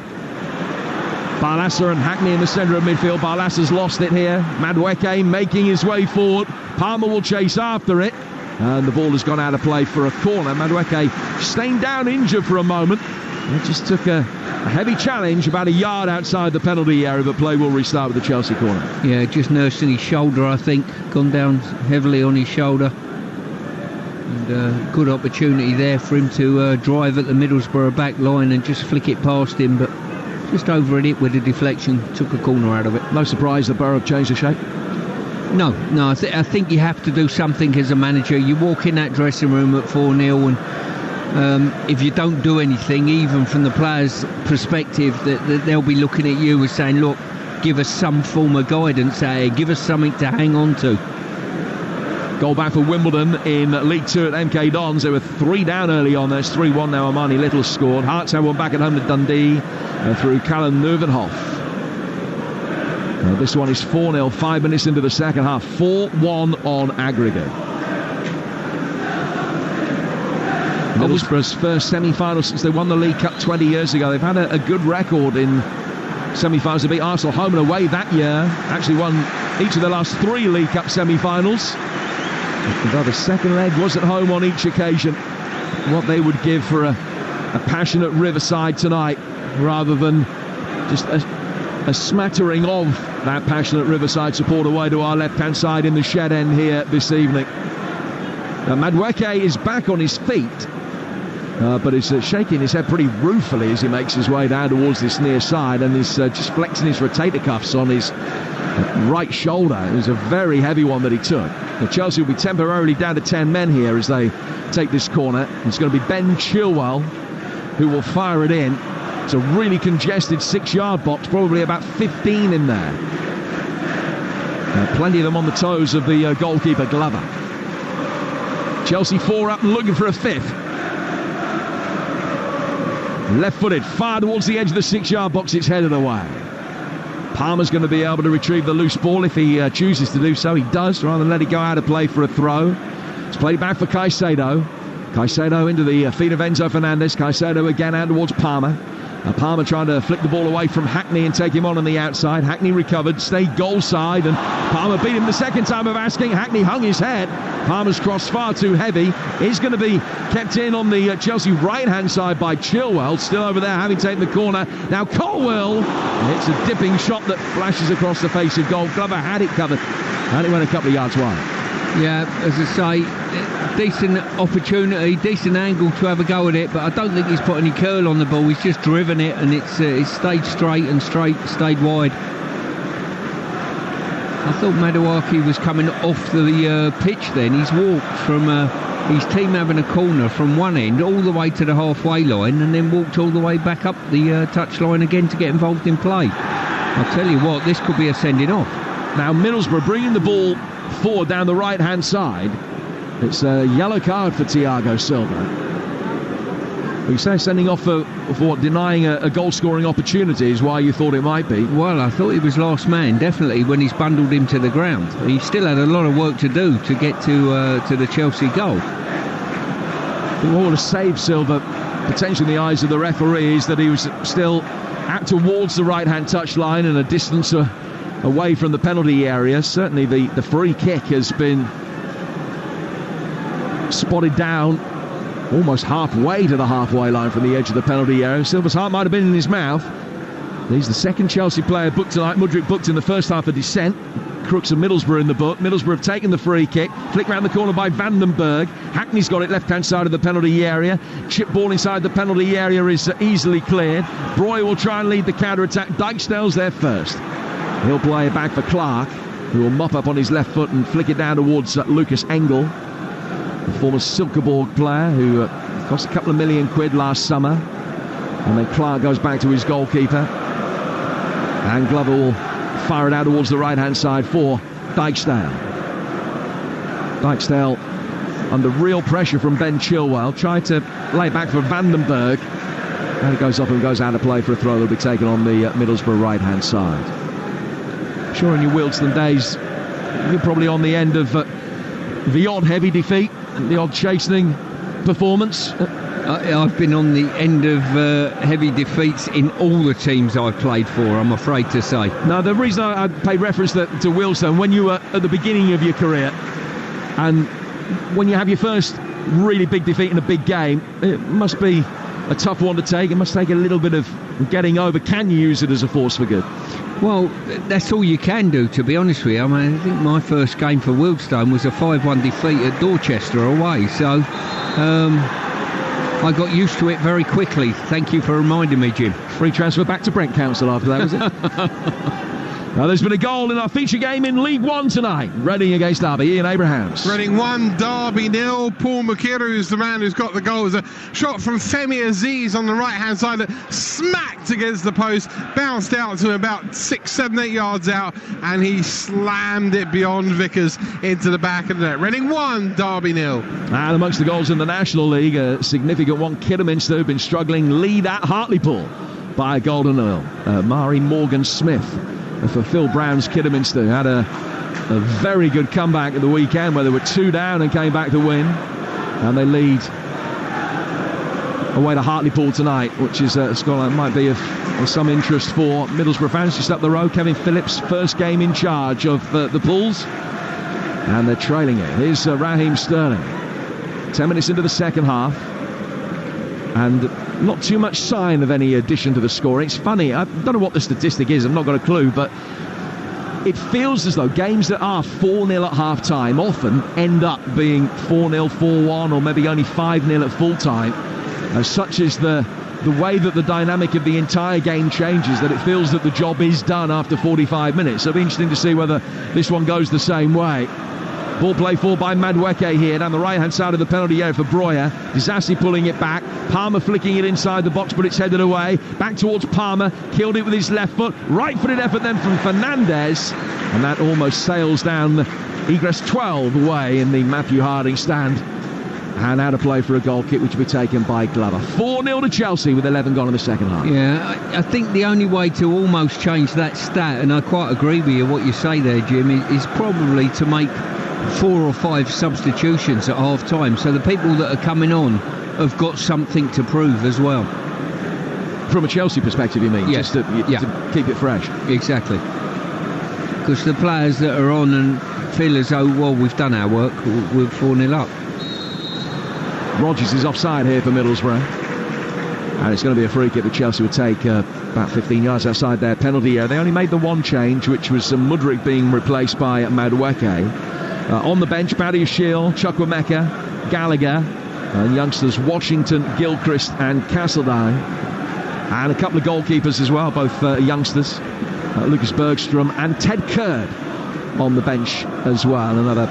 Barlaser and Hackney in the centre of midfield. Barlaser's lost it here. Madueke making his way forward. Palmer will chase after it, and the ball has gone out of play for a corner. Madueke staying down injured for a moment. It just took a heavy challenge about a yard outside the penalty area, but play will restart with the Chelsea corner. Yeah, just nursing his shoulder, I think. Gone down heavily on his shoulder. And good opportunity there for him to drive at the Middlesbrough back line and just flick it past him, but just over it with a deflection, took a corner out of it. No surprise the Borough have changed the shape? No, I think you have to do something as a manager. You walk in that dressing room at 4-0 and if you don't do anything, even from the players' perspective, that they'll be looking at you and saying, look, give us some form of guidance, give us something to hang on to. Goal back for Wimbledon in League 2 at MK Dons. They were 3 down early on. There's 3-1 now. Armani Little scored. Hearts have one back at home to Dundee through Callum Neuvenhoff. This one is 4-0, 5 minutes into the second half. 4-1 on aggregate. Middlesbrough's first semi-final since they won the League Cup 20 years ago. They've had a good record in semi-finals. They beat Arsenal home and away that year. Actually won each of the last 3 League Cup semi-finals. Although the second leg was at home on each occasion. What they would give for a passionate Riverside tonight, rather than just a smattering of that passionate Riverside support away to our left-hand side in the shed end here this evening. Madueke is back on his feet, but is shaking his head pretty ruefully as he makes his way down towards this near side, and is just flexing his rotator cuffs on his right shoulder. It was a very heavy one that he took. Now, Chelsea will be temporarily down to 10 men here as they take this corner. It's going to be Ben Chilwell who will fire it in. It's a really congested 6-yard box, probably about 15 in there. Plenty of them on the toes of the goalkeeper Glover. Chelsea 4 up and looking for a 5th. Left-footed, far towards the edge of the 6-yard box. It's headed away. Palmer's going to be able to retrieve the loose ball if he chooses to do so. He does, rather than let it go out of play for a throw. It's played back for Caicedo. Caicedo into the feet of Enzo Fernandez. Caicedo again out towards Palmer. Palmer trying to flick the ball away from Hackney and take him on the outside. Hackney recovered, stayed goal side, and Palmer beat him the second time of asking. Hackney hung his head. Palmer's cross far too heavy. He's going to be kept in on the Chelsea right-hand side by Chilwell, still over there having taken the corner. Now Colwill, it's a dipping shot that flashes across the face of goal. Glover had it covered, and it went a couple of yards wide. Yeah, as I say, decent opportunity, decent angle to have a go at it, but I don't think he's put any curl on the ball. He's just driven it, and it's stayed straight and stayed wide. I thought Madueke was coming off the pitch then. He's walked from his team having a corner from one end all the way to the halfway line, and then walked all the way back up the touch line again to get involved in play. I'll tell you what, this could be a sending off. Now Middlesbrough bringing the ball forward down the right-hand side. It's a yellow card for Thiago Silva. You say sending off for what, denying a goal-scoring opportunity is why you thought it might be? Well, I thought he was last man, definitely, when he's bundled him to the ground. He still had a lot of work to do to get to the Chelsea goal. What would have saved Silva, potentially in the eyes of the referee, is that he was still out towards the right-hand touchline and a distance away from the penalty area. Certainly the free kick has been spotted down almost halfway to the halfway line from the edge of the penalty area. Silva's heart might have been in his mouth. He's the second Chelsea player booked tonight. Mudryk booked in the first half of descent. Crooks and Middlesbrough in the book. Middlesbrough have taken the free kick. Flick round the corner by Vandenberg. Hackney's got it left-hand side of the penalty area. Chip ball inside the penalty area is easily cleared. Broy will try and lead the counter-attack. Dijksteel's there first. He'll play it back for Clark, who will mop up on his left foot and flick it down towards Lucas Engel, the former Silkeborg player who cost a couple of £1 million last summer. And then Clark goes back to his goalkeeper, and Glover will fire it out towards the right-hand side for Dijksteel. Dijksteel under real pressure from Ben Chilwell, tried to lay it back for Vandenberg, and it goes up and goes out of play for a throw that will be taken on the Middlesbrough right-hand side. Sure, in your Wildston days, you're probably on the end of the odd heavy defeat and the odd chastening performance. I've been on the end of heavy defeats in all the teams I've played for, I'm afraid to say. Now, the reason I pay reference to Wildston, when you were at the beginning of your career, and when you have your first really big defeat in a big game, it must be a tough one to take. It must take a little bit of getting over. Can you use it as a force for good? Well, that's all you can do, to be honest with you. I mean, I think my first game for Wildston was a 5-1 defeat at Dorchester away, so I got used to it very quickly. Thank you for reminding me, Jim. Free transfer back to Brent Council after that, was it? Now, there's been a goal in our feature game in League One tonight. Reading against Derby. Ian Abrahams. Reading 1, Derby 0. Paul McKirrow is the man who's got the goal. It was a shot from Femi Aziz on the right-hand side that smacked against the post, bounced out to about 6, 7, 8 yards out, and he slammed it beyond Vickers into the back of the net. Reading 1, Derby 0. And amongst the goals in the National League, a significant one. Kidderminster have been struggling, lead at Hartlepool by a goal to 0. Mari Morgan-Smith for Phil Brown's Kidderminster had a very good comeback at the weekend where they were 2 down and came back to win, and they lead away to Hartlepool tonight, which is a scoreline that might be of some interest for Middlesbrough fans. Just up the road, Kevin Phillips, first game in charge of the Pools, and they're trailing it. Here's Raheem Sterling, 10 minutes into the second half, and not too much sign of any addition to the score. It's funny, I don't know what the statistic is, I've not got a clue, but it feels as though games that are 4-0 at half-time often end up being 4-0, 4-1, or maybe only 5-0 at full-time, such as the way that the dynamic of the entire game changes, that it feels that the job is done after 45 minutes. So it'll be interesting to see whether this one goes the same way. Ball play for by Madueke here down the right-hand side of the penalty area for Breuer. Disasi pulling it back. Palmer flicking it inside the box, but it's headed away. Back towards Palmer. Killed it with his left foot. Right-footed effort then from Fernandez. And that almost sails down the egress 12 away in the Matthew Harding stand. And out of play for a goal kick, which will be taken by Glover. 4-0 to Chelsea with 11 gone in the second half. Yeah, I think the only way to almost change that stat, and I quite agree with you what you say there, Jim, is probably to make 4 or 5 substitutions at half time, so the people that are coming on have got something to prove as well. From a Chelsea perspective, you mean? Yes. Just to keep it fresh. Exactly. Because the players that are on and feel as though, well, we've done our work, we're 4-0 up. Rodgers is offside here for Middlesbrough, and it's going to be a free kick that Chelsea would take about 15 yards outside their penalty area. They only made the one change, which was Mudryk being replaced by Madueke. On the bench, Badiashile, Chukwuemeka, Gallagher, and youngsters Washington, Gilchrist and Castledine, and a couple of goalkeepers as well, both youngsters, Lucas Bergstrom and Ted Kurd on the bench as well, another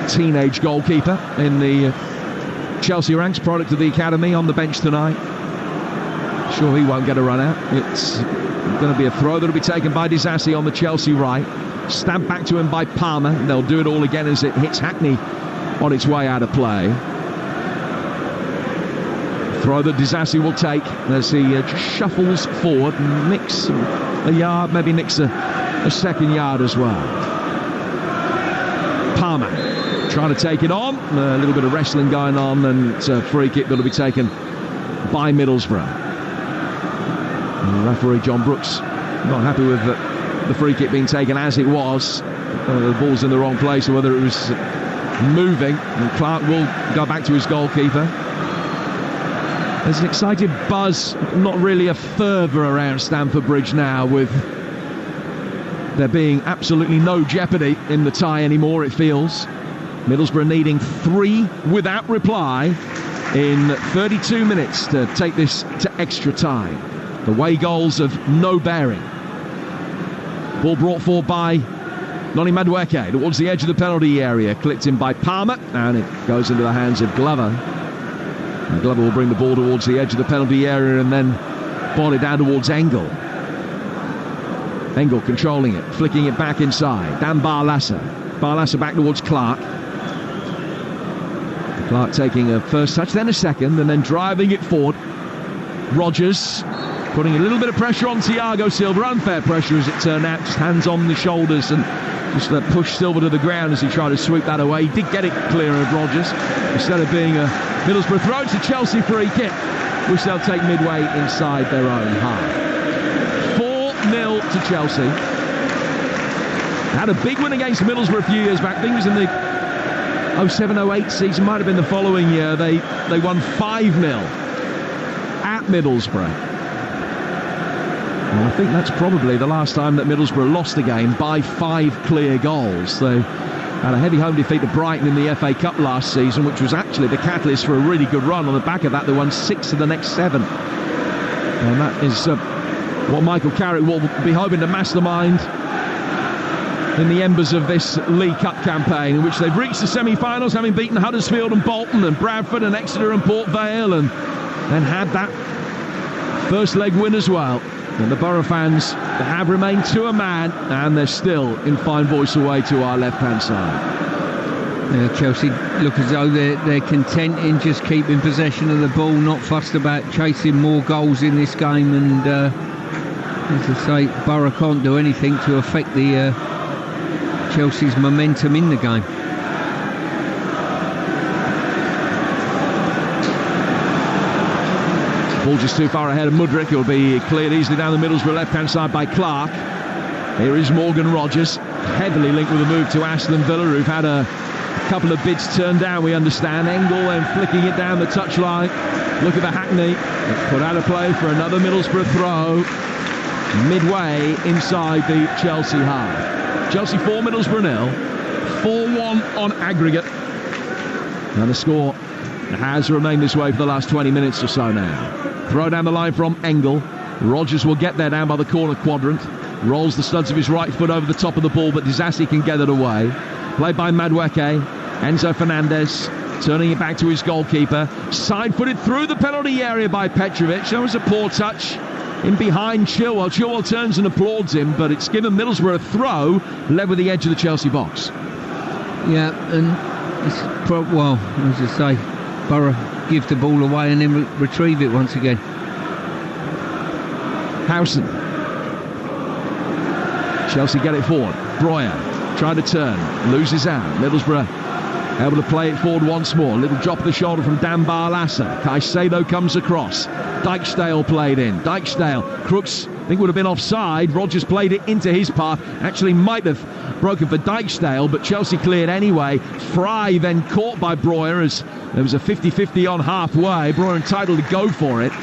teenage goalkeeper in the Chelsea ranks, product of the academy, on the bench tonight. Sure, he won't get a run out. It's going to be a throw that will be taken by Disasi on the Chelsea right. Stabbed back to him by Palmer. They'll do it all again as it hits Hackney on its way out of play. Throw that Disasi will take as he shuffles forward and nicks a yard, maybe nicks a second yard as well. Palmer trying to take it on. A little bit of wrestling going on, and it's a free kick that will be taken by Middlesbrough. And referee John Brooks not happy with the free kick being taken as it was. The ball's in the wrong place, or whether it was moving, and Clark will go back to his goalkeeper. There's an excited buzz, not really a fervour around Stamford Bridge now, with there being absolutely no jeopardy in the tie anymore, it feels. Middlesbrough needing 3 without reply in 32 minutes to take this to extra time. The away goals of no bearing. Ball brought forward by Noni Madueke towards the edge of the penalty area, clipped in by Palmer, and it goes into the hands of Glover. And Glover will bring the ball towards the edge of the penalty area and then ball it down towards Engel. Engel controlling it, flicking it back inside. Dan Barlaser. Barlaser back towards Clark. Clark taking a first touch, then a second, and then driving it forward. Rodgers putting a little bit of pressure on Thiago Silva. Unfair pressure as it turned out. Just hands on the shoulders and just pushed Silva to the ground as he tried to sweep that away. He did get it clear of Rodgers. Instead of being a Middlesbrough throw, it's a Chelsea free kick, which they'll take midway inside their own half. 4-0 to Chelsea. Had a big win against Middlesbrough a few years back. I think it was in the 07-08 season, might have been the following year. They won 5-0 at Middlesbrough. And I think that's probably the last time that Middlesbrough lost a game by 5 clear goals. They had a heavy home defeat to Brighton in the FA Cup last season, which was actually the catalyst for a really good run. On the back of that, they won 6 of the next 7. And that is what Michael Carrick will be hoping to mastermind in the embers of this League Cup campaign, in which they've reached the semi-finals, having beaten Huddersfield and Bolton and Bradford and Exeter and Port Vale, and then had that first leg win as well. And the Borough fans have remained to a man, and they're still in fine voice away to our left-hand side. Chelsea look as though they're content in just keeping possession of the ball, not fussed about chasing more goals in this game, and as I say, Borough can't do anything to affect the Chelsea's momentum in the game. Ball just too far ahead of Mudryk. It will be cleared easily down the Middlesbrough left-hand side by Clark. Here is Morgan Rogers, heavily linked with a move to Aston Villa, who've had a couple of bids turned down, we understand. Engel then flicking it down the touchline. Look at the Hackney. It's put out of play for another Middlesbrough throw. Midway inside the Chelsea half. Chelsea 4, Middlesbrough 0. 4-1 on aggregate. And the score has remained this way for the last 20 minutes or so now. Throw down the line from Engel. Rogers will get there down by the corner quadrant. Rolls the studs of his right foot over the top of the ball, but Disasi can get it away. Played by Madueke. Enzo Fernandez turning it back to his goalkeeper. Side-footed through the penalty area by Petrovic. That was a poor touch in behind Chilwell. Chilwell turns and applauds him, but it's given Middlesbrough a throw led with the edge of the Chelsea box. Yeah, and it's well, as I say, Borough give the ball away and then retrieve it once again. Howson. Chelsea get it forward. Breuer trying to turn, loses out. Middlesbrough able to play it forward once more. Little drop of the shoulder from Dan Barlaser. Caicedo comes across. Dijkstale played in. Dijkstale. Crooks, I think, would have been offside. Rogers played it into his path. Actually might have broken for Dijkstale, but Chelsea cleared anyway. Fry then caught by Breuer as there was a 50-50 on halfway. Breuer entitled to go for it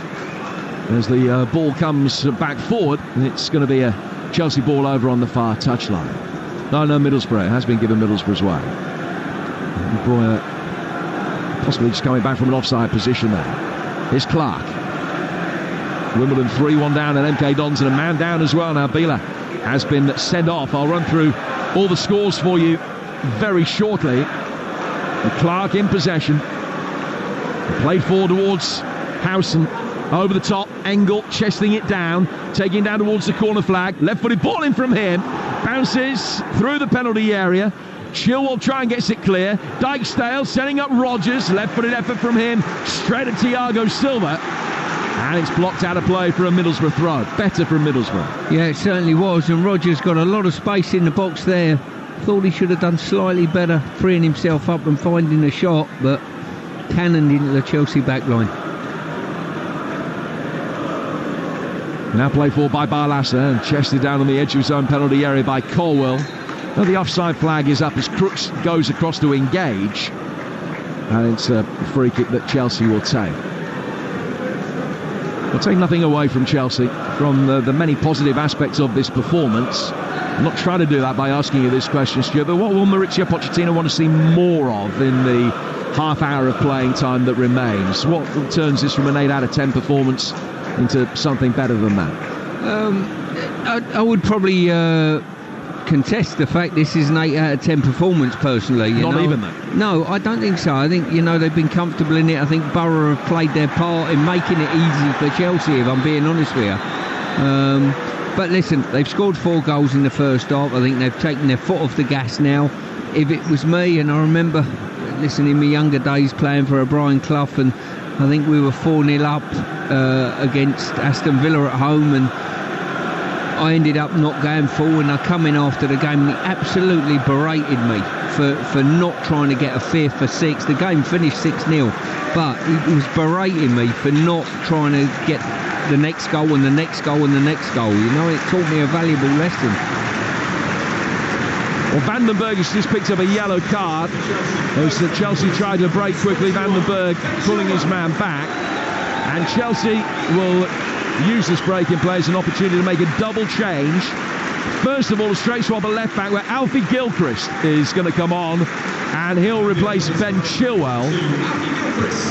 as the ball comes back forward, and it's going to be a Chelsea ball over on the far touchline. No, Middlesbrough. It has been given Middlesbrough's way. Breuer possibly just coming back from an offside position there. Here's Clark. Wimbledon 3-1 down at MK Dons, and a man down as well now. Bila has been sent off. I'll run through all the scores for you very shortly. And Clark in possession. Played forward towards Howson. Over the top, Engel chesting it down, taking it down towards the corner flag. Left-footed ball in from him. Bounces through the penalty area. Chilwell try and gets it clear. Dijkstale setting up Rogers. Left-footed effort from him. Straight at Thiago Silva. And it's blocked out of play for a Middlesbrough throw. Better from Middlesbrough. Yeah, it certainly was. And Rogers got a lot of space in the box there. Thought he should have done slightly better, freeing himself up and finding a shot, but cannoned into the Chelsea back line. Now played for by Barlaser and chested down on the edge of his own penalty area by Colwell. Now the offside flag is up as Crooks goes across to engage, and it's a free kick that Chelsea will take. We'll take nothing away from Chelsea, from the many positive aspects of this performance. I'm not trying to do that by asking you this question, Stuart, but what will Mauricio Pochettino want to see more of in the half hour of playing time that remains? What turns this from an 8 out of 10 performance into something better than that? I would probably contest the fact this is an 8 out of 10 performance, personally. Not even that? No, I don't think so. I think, they've been comfortable in it. I think Borough have played their part in making it easy for Chelsea, if I'm being honest with you. But listen, they've scored 4 goals in the first half. I think they've taken their foot off the gas now. If it was me, and I remember, in my younger days playing for Brian Clough, and I think we were 4-0 up against Aston Villa at home, and I ended up not going forward, and I come in after the game and he absolutely berated me for not trying to get a fifth for 6. The game finished 6-0, but he was berating me for not trying to get the next goal and the next goal and the next goal. It taught me a valuable lesson. Well, Vandenberg has just picked up a yellow card as Chelsea tried to break quickly. Vandenberg pulling his man back, and Chelsea will use this break in play as an opportunity to make a double change. First of all, a straight swap at left back where Alfie Gilchrist is going to come on, and he'll replace Ben Chilwell,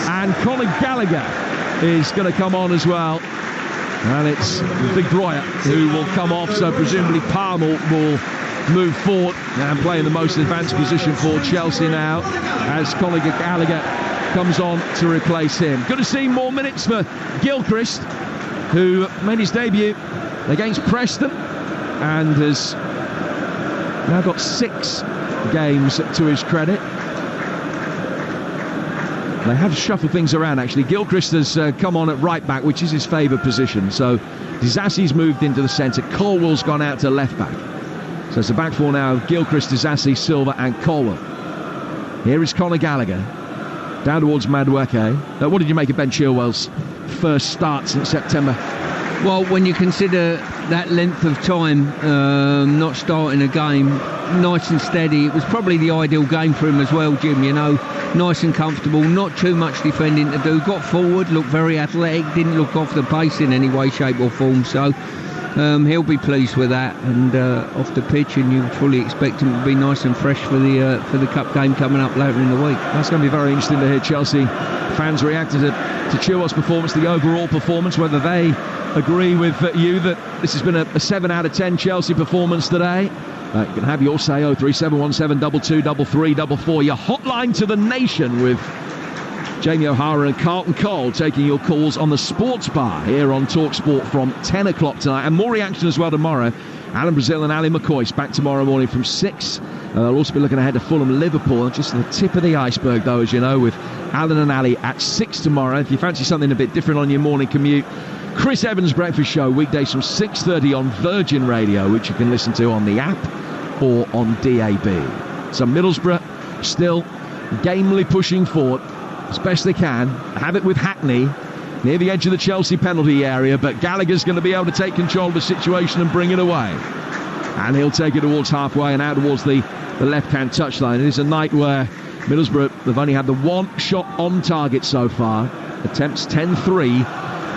and Conor Gallagher is going to come on as well And it's Big Breuer who will come off, so presumably Palmer will move forward and play in the most advanced position for Chelsea now as Conor Gallagher comes on to replace him. Good to see more minutes for Gilchrist, who made his debut against Preston and has now got 6 games to his credit. They have shuffled things around, actually. Gilchrist has come on at right back, which is his favoured position. So Disassi's moved into the centre. Colwell's gone out to left back. So it's a back four now: Gilchrist, Disassi, Silva and Colwell. Here is Conor Gallagher down towards Madueke. What did you make of Ben Chilwell's first start since September? Well, when you consider that length of time not starting a game, nice and steady, it was probably the ideal game for him as well, Jim. You know, nice and comfortable, not too much defending to do. Got forward, looked very athletic, didn't look off the pace in any way, shape or form. So he'll be pleased with that, and off the pitch, and you fully expect him to be nice and fresh for the cup game coming up later in the week. That's going to be very interesting to hear Chelsea fans react to Chilwell's performance, the overall performance, whether they agree with you that this has been a 7 out of 10 Chelsea performance today. You can have your say. 03717223344, your hotline to the nation, with Jamie O'Hara and Carlton Cole taking your calls on the Sports Bar here on Talksport from 10 o'clock tonight, and more reaction as well tomorrow. Alan Brazil and Ali McCoy's back tomorrow morning from 6. They'll also be looking ahead to Fulham Liverpool, just the tip of the iceberg though, as you know, with Alan and Ali at 6 tomorrow. If you fancy something a bit different on your morning commute, Chris Evans' Breakfast Show, weekdays from 6:30 on Virgin Radio, which you can listen to on the app or on DAB. So Middlesbrough still gamely pushing forward as best they can. Have it with Hackney near the edge of the Chelsea penalty area, but Gallagher's going to be able to take control of the situation and bring it away. And he'll take it towards halfway and out towards the left-hand touchline. It is a night where Middlesbrough, they've only had the one shot on target so far. Attempts 10-3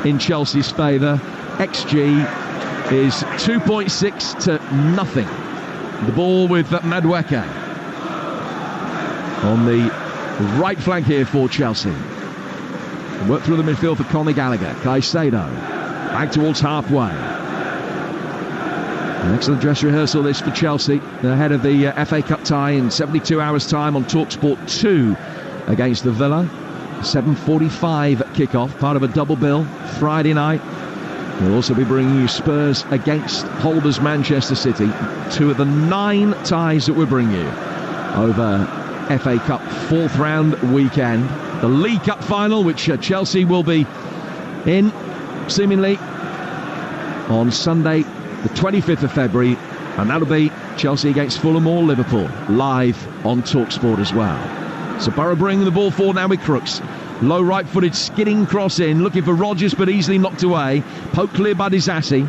in Chelsea's favour. XG is 2.6 to nothing. The ball with Madueke on the right flank here for Chelsea. Work through the midfield for Conor Gallagher. Caicedo back towards halfway. An excellent dress rehearsal this for Chelsea ahead of the FA Cup tie in 72 hours time on Talksport 2 against the Villa. 7:45 kickoff, part of a double bill Friday night. We'll also be bringing you Spurs against holders Manchester City, 2 of the 9 ties that we'll bring you over FA Cup 4th round weekend. The League Cup final, which Chelsea will be in seemingly on Sunday the 25th of February, and that'll be Chelsea against Fulham or Liverpool, live on Talksport as well. So Borough bringing the ball forward now with Crooks. Low right-footed skidding cross in, looking for Rodgers but easily knocked away. Poke clear by Disassi.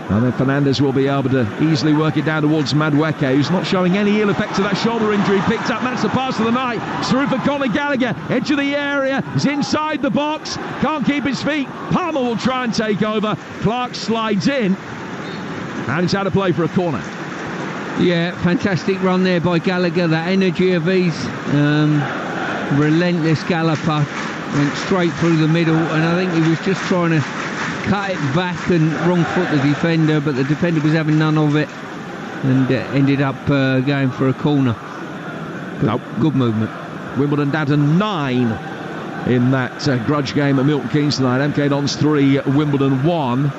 And then Fernandes will be able to easily work it down towards Madueke, who's not showing any ill effects of that shoulder injury. Picked up, that's the pass of the night. It's through for Conor Gallagher, edge of the area, is inside the box, can't keep his feet. Palmer will try and take over. Clark slides in, and it's out of play for a corner. Yeah, fantastic run there by Gallagher. That energy of his, relentless galloper, went straight through the middle, and I think he was just trying to cut it back and wrong foot the defender, but the defender was having none of it and ended up going for a corner. Good movement. Wimbledon down to 9 in that grudge game at Milton Keynes tonight. MK Dons 3, Wimbledon 1.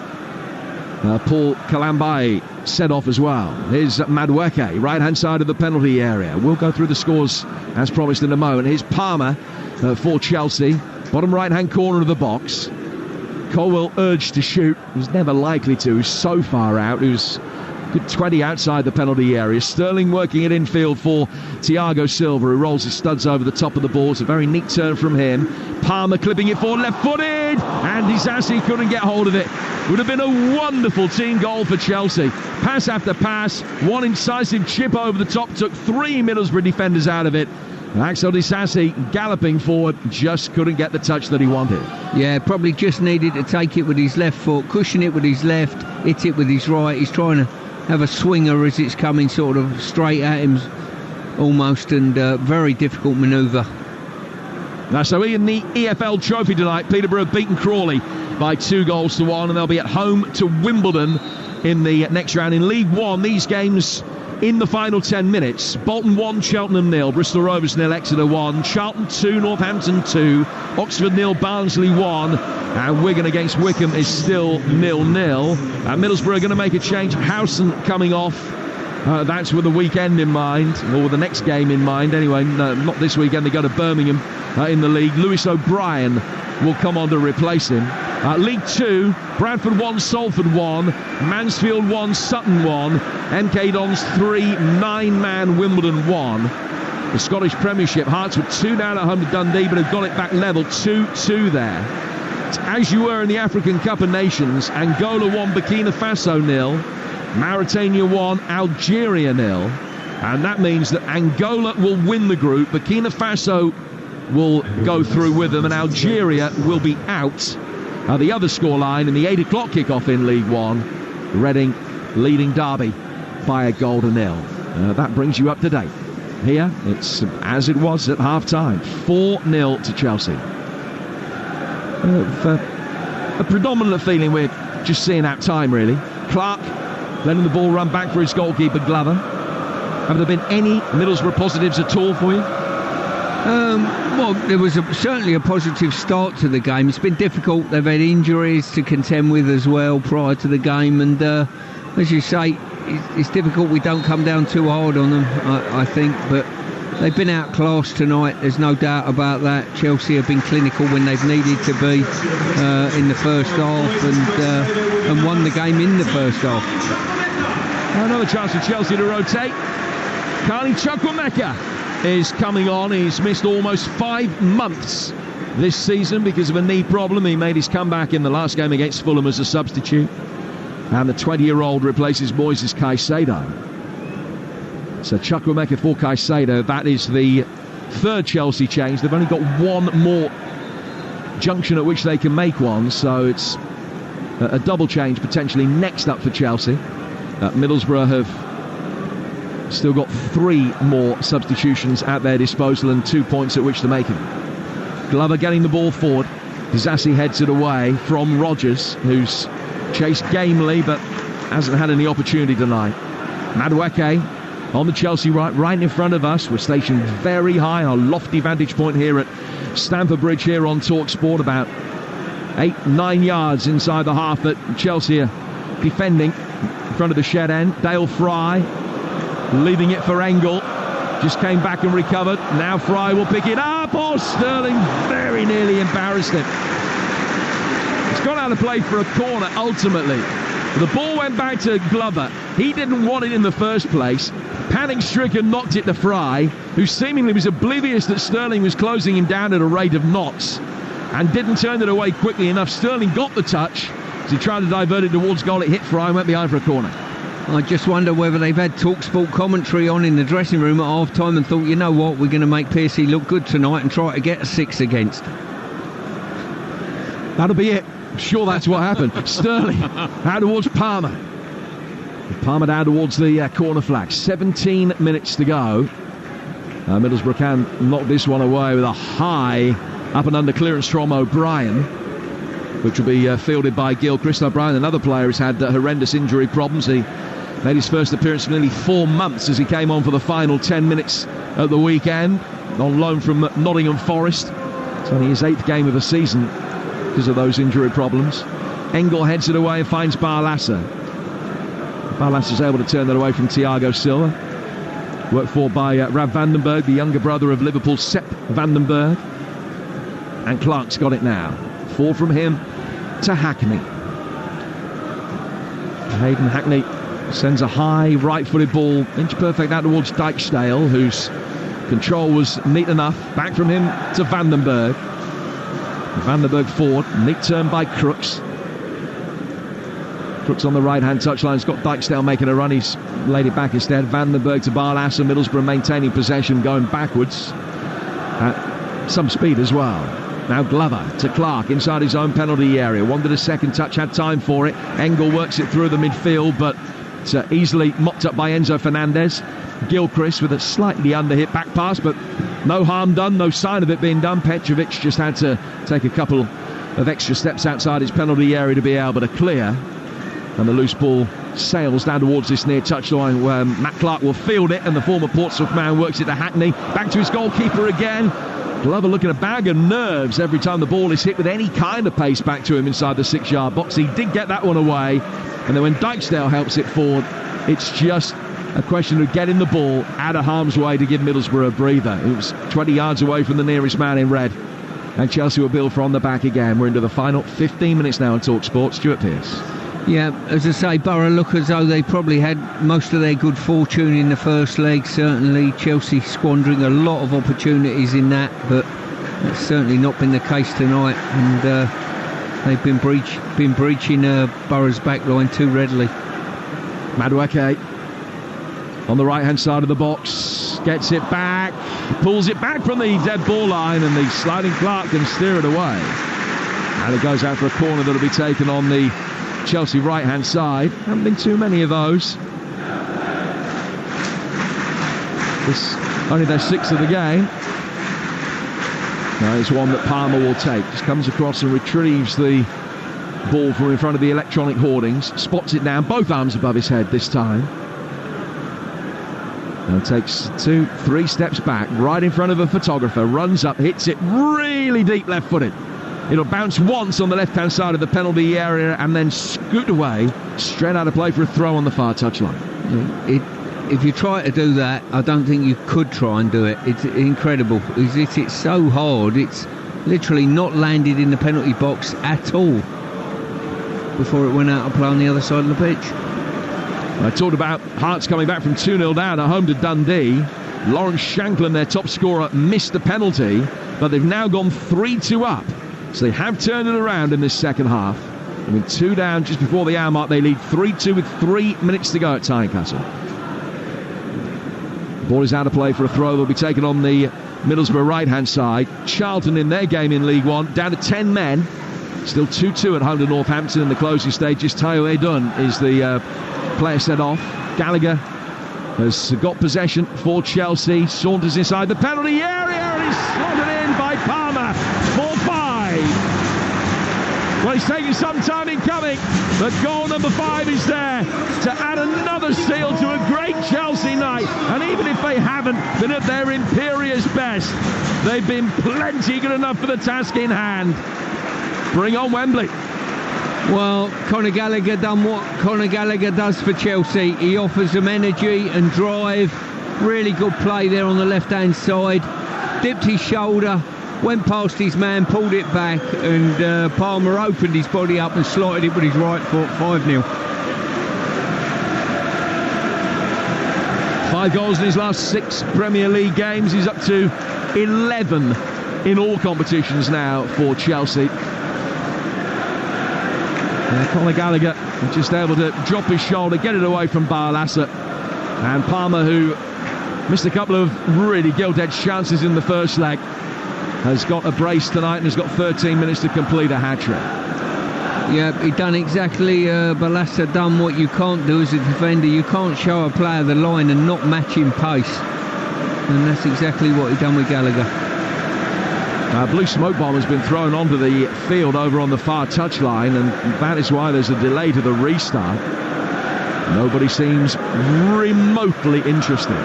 Paul Kalambai set off as well. Here's Madueke, right-hand side of the penalty area. We'll go through the scores as promised in a moment. Here's Palmer for Chelsea, bottom right-hand corner of the box. Colwell urged to shoot, was never likely to, so far out. He was good 20 outside the penalty area. Sterling working it infield for Thiago Silva, who rolls his studs over the top of the ball. It's a very neat turn from him. Palmer clipping it forward, left-footed, and Disassi couldn't get hold of it. Would have been a wonderful team goal for Chelsea. Pass after pass, one incisive chip over the top, took 3 Middlesbrough defenders out of it. Axel Disassi galloping forward, just couldn't get the touch that he wanted. Yeah, probably just needed to take it with his left foot, cushion it with his left, hit it with his right. He's trying to have a swinger as it's coming sort of straight at him almost, and very difficult manoeuvre. So in the EFL Trophy tonight, Peterborough have beaten Crawley by 2-1, and they'll be at home to Wimbledon in the next round. In League One, these games in the final 10 minutes: Bolton 1, Cheltenham 0, Bristol Rovers 0, Exeter 1, Charlton 2, Northampton 2, Oxford 0, Barnsley 1, and Wigan against Wycombe is still 0-0. Middlesbrough are going to make a change. Howson coming off. That's with the weekend in mind, or with the next game in mind. Anyway, no, not this weekend. They go to Birmingham in the league. Lewis O'Brien will come on to replace him. League 2, Bradford 1, Salford 1, Mansfield 1, Sutton 1, MK Dons 3, 9-man Wimbledon 1. The Scottish Premiership, Hearts were 2 down at home to Dundee, but have got it back level, 2-2 there. As you were in the African Cup of Nations, Angola 1, Burkina Faso 0, Mauritania 1, Algeria 0, and that means that Angola will win the group, Burkina Faso will go through with them, and Algeria will be out. The other scoreline in the 8 o'clock kickoff in League One, Reading leading Derby by 1-0. That brings you up to date. Here, it's as it was at half-time, 4-0 to Chelsea. A predominant feeling we're just seeing out time, really. Clark letting the ball run back for his goalkeeper, Glover. Have there been any Middlesbrough positives at all for you? Well, there was certainly a positive start to the game. It's been difficult. They've had injuries to contend with as well prior to the game, and as you say, it's difficult. We don't come down too hard on them, I think, but they've been outclassed tonight. There's no doubt about that. Chelsea have been clinical when they've needed to be in the first half, and won the game in the first half. Another chance for Chelsea to rotate. Carly Chukwuemeka is coming on. He's missed almost 5 months this season because of a knee problem. He made his comeback in the last game against Fulham as a substitute, and the 20-year-old replaces Moises Caicedo. So Chukwuemeka for Caicedo. That is the third Chelsea change. They've only got one more junction at which they can make one, so it's a double change potentially next up for Chelsea. Middlesbrough have still got 3 more substitutions at their disposal and 2 points at which to make them. Glover getting the ball forward. Disasi heads it away from Rodgers, who's chased gamely but hasn't had any opportunity tonight. Madueke on the Chelsea right in front of us. We're stationed very high, a lofty vantage point here at Stamford Bridge here on Talksport, about 8-9 yards inside the half that Chelsea are defending in front of the shed end. Dale Fry leaving it for Engel, just came back and recovered. Now Fry will pick it up. Oh, Sterling very nearly embarrassed him. It's gone out of play for a corner ultimately. The ball went back to Glover. He didn't want it in the first place. Panic-stricken knocked it to Fry, who seemingly was oblivious that Sterling was closing him down at a rate of knots and didn't turn it away quickly enough. Sterling got the touch as he tried to divert it towards goal. It hit Fry and went behind for a corner. I just wonder whether they've had Talksport commentary on in the dressing room at half-time and thought, you know what, we're going to make Piercy look good tonight and try to get a 6 against. That'll be it. I'm sure that's what happened. Sterling out towards Palmer. Palmer down towards the corner flag. 17 minutes to go. Middlesbrough can knock this one away with a high up and under clearance from O'Brien, which will be fielded by Gilchrist. O'Brien, another player, has had horrendous injury problems. He made his first appearance in nearly 4 months as he came on for the final 10 minutes at the weekend, on loan from Nottingham Forest. It's only his 8th game of the season because of those injury problems. Engel heads it away and finds Barlasser. Barlasser's able to turn that away from Thiago Silva. Worked for by Rav Vandenberg, the younger brother of Liverpool's Sepp Vandenberg. And Clark's got it now. 4 from him to Hackney. Hayden Hackney sends a high right-footed ball, inch perfect out towards Dijkstale, whose control was neat enough. Back from him to Vandenberg. Vandenberg forward, neat turn by Crooks. Crooks on the right-hand touchline. It's got Dijkstale making a run. He's laid it back instead. Vandenberg to Barlasser. Middlesbrough maintaining possession, going backwards at some speed as well. Now Glover to Clark inside his own penalty area. Wanted a second touch, had time for it. Engel works it through the midfield, but but easily mopped up by Enzo Fernandez. Gilchrist with a slightly under-hit back pass, but no harm done, no sign of it being done. Petrovic just had to take a couple of extra steps outside his penalty area to be able to clear. And the loose ball sails down towards this near touchline where Matt Clark will field it, and the former Portsmouth man works it to Hackney. Back to his goalkeeper again. Glover looking a bag of nerves every time the ball is hit with any kind of pace back to him inside the 6-yard box. He did get that one away, and then when Dykesdale helps it forward, it's just a question of getting the ball out of harm's way to give Middlesbrough a breather. It was 20 yards away from the nearest man in red, and Chelsea will build from the back again. We're into the final 15 minutes now on Talksport. Stuart Pearce. Yeah, as I say, Borough look as though they probably had most of their good fortune in the first leg. Certainly Chelsea squandering a lot of opportunities in that, but that's certainly not been the case tonight, and they've been breaching Borough's back line too readily. Madueke on the right hand side of the box, gets it back, pulls it back from the dead ball line, and the sliding Clark can steer it away, and it goes out for a corner that'll be taken on the Chelsea right hand side. Haven't been too many of those. This only their 6th of the game. Now it's one that Palmer will take. Just comes across and retrieves the ball from in front of the electronic hoardings, spots it down, both arms above his head this time. Now takes 2-3 steps back, right in front of a photographer, runs up, hits it really deep left-footed. It'll bounce once on the left-hand side of the penalty area and then scoot away, straight out of play for a throw on the far touchline. If you try to do that, I don't think you could try and do it. It's incredible. It's so hard. It's literally not landed in the penalty box at all before it went out of play on the other side of the pitch. I talked about Hearts coming back from 2-0 down at home to Dundee. Lawrence Shanklin, their top scorer, missed the penalty, but they've now gone 3-2 up. So they have turned it around in this second half. I mean, 2 down just before the hour mark. They lead 3-2 with 3 minutes to go at Tynecastle. The ball is out of play for a throw. They'll be taken on the Middlesbrough right-hand side. Charlton in their game in League One, down to 10 men. Still 2-2 at home to Northampton in the closing stages. Tayo Edun is the player set off. Gallagher has got possession for Chelsea. Saunters inside the penalty area and he's slotted in by Palmer. 4-5. Well, he's taken some time in coming, but goal number 5 is there to add another seal to a great Chelsea night. And even if they haven't been at their imperious best, they've been plenty good enough for the task in hand. Bring on Wembley. Well, Conor Gallagher done what Conor Gallagher does for Chelsea. He offers them energy and drive. Really good play there on the left-hand side. Dipped his shoulder, went past his man, pulled it back, and Palmer opened his body up and slotted it with his right foot. 5-0. 5 goals in his last 6 Premier League games. He's up to 11 in all competitions now for Chelsea. Conor Gallagher just able to drop his shoulder, get it away from Barlaser. And Palmer, who missed a couple of really gilt-edged chances in the first leg, has got a brace tonight and has got 13 minutes to complete a hat-trick. Yeah, he done exactly, Barlaser done what you can't do as a defender. You can't show a player the line and not match in pace. And that's exactly what he done with Gallagher. Blue smoke bomb has been thrown onto the field over on the far touchline, and that is why there's a delay to the restart. Nobody seems remotely interested.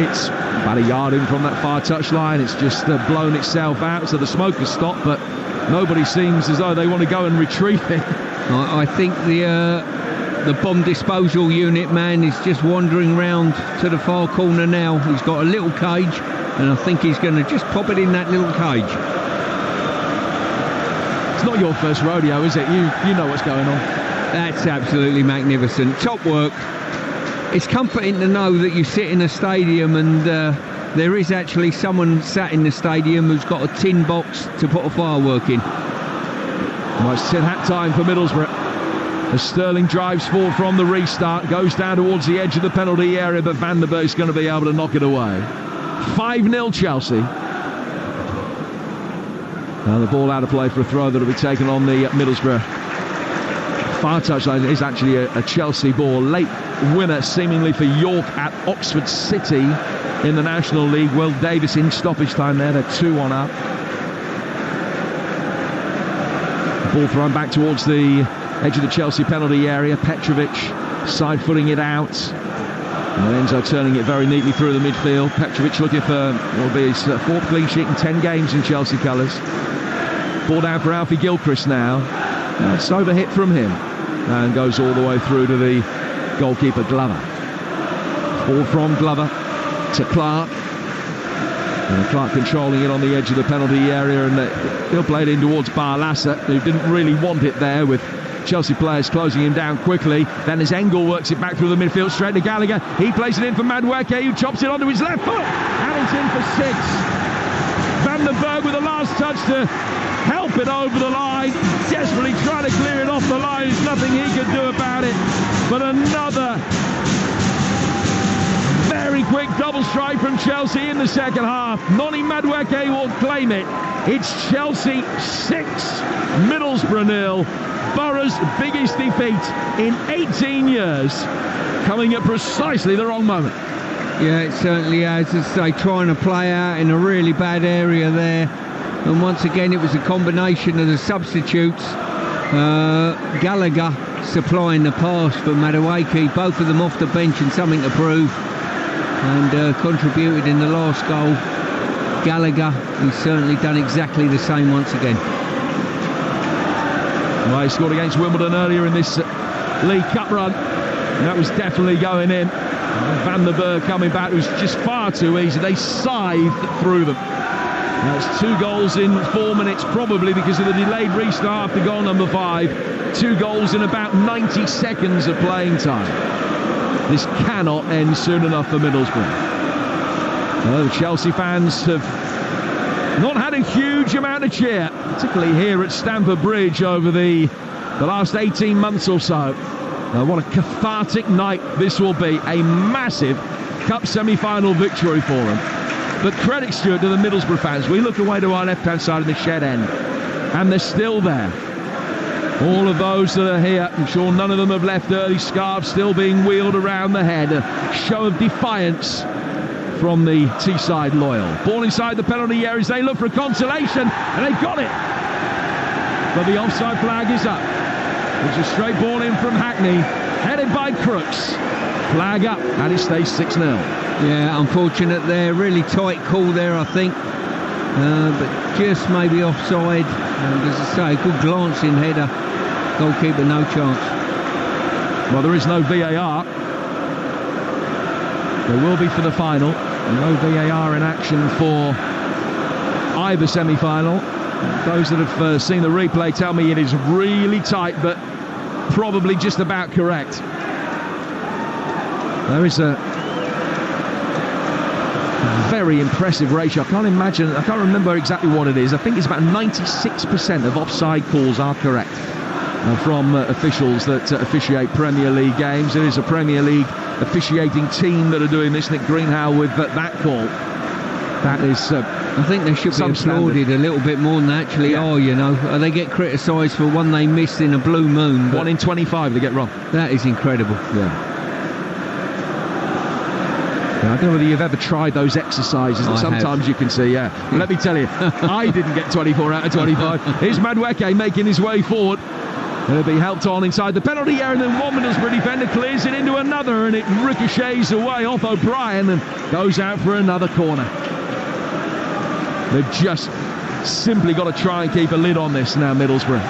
It's about a yard in from that far touchline. It's just blown itself out, so the smoke has stopped, but nobody seems as though they want to go and retrieve it. I think the bomb disposal unit man is just wandering round to the far corner now. He's got a little cage, and I think he's going to just pop it in that little cage. It's not your first rodeo, is it? You know what's going on. That's absolutely magnificent. Top work. It's comforting to know that you sit in a stadium and there is actually someone sat in the stadium who's got a tin box to put a firework in. Well, it's hat time for Middlesbrough. As Sterling drives forward from the restart, goes down towards the edge of the penalty area, but Van der Beek's going to be able to knock it away. 5-0 Chelsea. Now the ball out of play for a throw that'll be taken on the Middlesbrough far touchline is actually a Chelsea ball. Late winner seemingly for York at Oxford City in the National League. Will Davis in stoppage time there. They're 2-1 up. Ball thrown back towards the edge of the Chelsea penalty area. Petrovic side-footing it out. And Enzo turning it very neatly through the midfield. Petrovic looking for what will be his fourth clean sheet in 10 games in Chelsea colours. Ball down for Alfie Gilchrist now. It's overhit from him and goes all the way through to the goalkeeper Glover. Ball from Glover to Clark. And Clark controlling it on the edge of the penalty area, and he'll play it in towards Barlasa, who didn't really want it there, with Chelsea players closing him down quickly. Then as Engel works it back through the midfield straight to Gallagher, he plays it in for Madueke, who chops it onto his left foot, and it's in for 6. Van den Berg with the last touch to help it over the line, desperately trying to clear it off the line. There's nothing he could do about it, but another very quick double strike from Chelsea in the second half. Noni Madueke will claim it. It's Chelsea 6, Middlesbrough 0. Borough's biggest defeat in 18 years, coming at precisely the wrong moment. Yeah, it certainly has. As they trying to play out in a really bad area there. And once again, it was a combination of the substitutes. Gallagher supplying the pass for Madueke, both of them off the bench and something to prove. And contributed in the last goal. Gallagher, he's certainly done exactly the same once again. Well, he scored against Wimbledon earlier in this League Cup run, and that was definitely going in. Van den Berg coming back, it was just far too easy. They scythed through them. Now it's 2 goals in 4 minutes, probably because of the delayed restart after goal number 5. 2 goals in about 90 seconds of playing time. This cannot end soon enough for Middlesbrough. The Chelsea fans have not had a huge amount of cheer, particularly here at Stamford Bridge over the last 18 months or so. What a cathartic night this will be. A massive Cup semi-final victory for them. But credit, Stuart, to the Middlesbrough fans. We look away to our left-hand side of the shed end, and they're still there. All of those that are here, I'm sure none of them have left early, scarves still being wheeled around the head. A show of defiance from the Teesside loyal. Ball inside the penalty area as they look for consolation, and they got it. But the offside flag is up. It's a straight ball in from Hackney, headed by Crooks. Flag up, and it stays 6-0. Yeah, unfortunate there. Really tight call there, I think. But just maybe offside. And as I say, good glancing header. Goalkeeper, no chance. Well, there is no VAR. There will be for the final. No VAR in action for either semi-final. Those that have seen the replay tell me it is really tight, but probably just about correct. There is a very impressive ratio. I can't remember exactly what it is. I think it's about 96% of offside calls are correct from officials that officiate Premier League games. It is a Premier League officiating team that are doing this. Nick Greenhow with that call. That is I think they should be applauded a little bit more than they actually are, you know. They get criticised for one they missed in a blue moon. 1 in 25 they get wrong. That is incredible. Yeah. I don't know whether you've ever tried those exercises that sometimes you can see, Let me tell you, I didn't get 24 out of 25. Here's Madueke making his way forward. He'll be helped on inside the penalty area, and then one Middlesbrough defender clears it into another, and it ricochets away off O'Brien and goes out for another corner. They've just simply got to try and keep a lid on this now, Middlesbrough.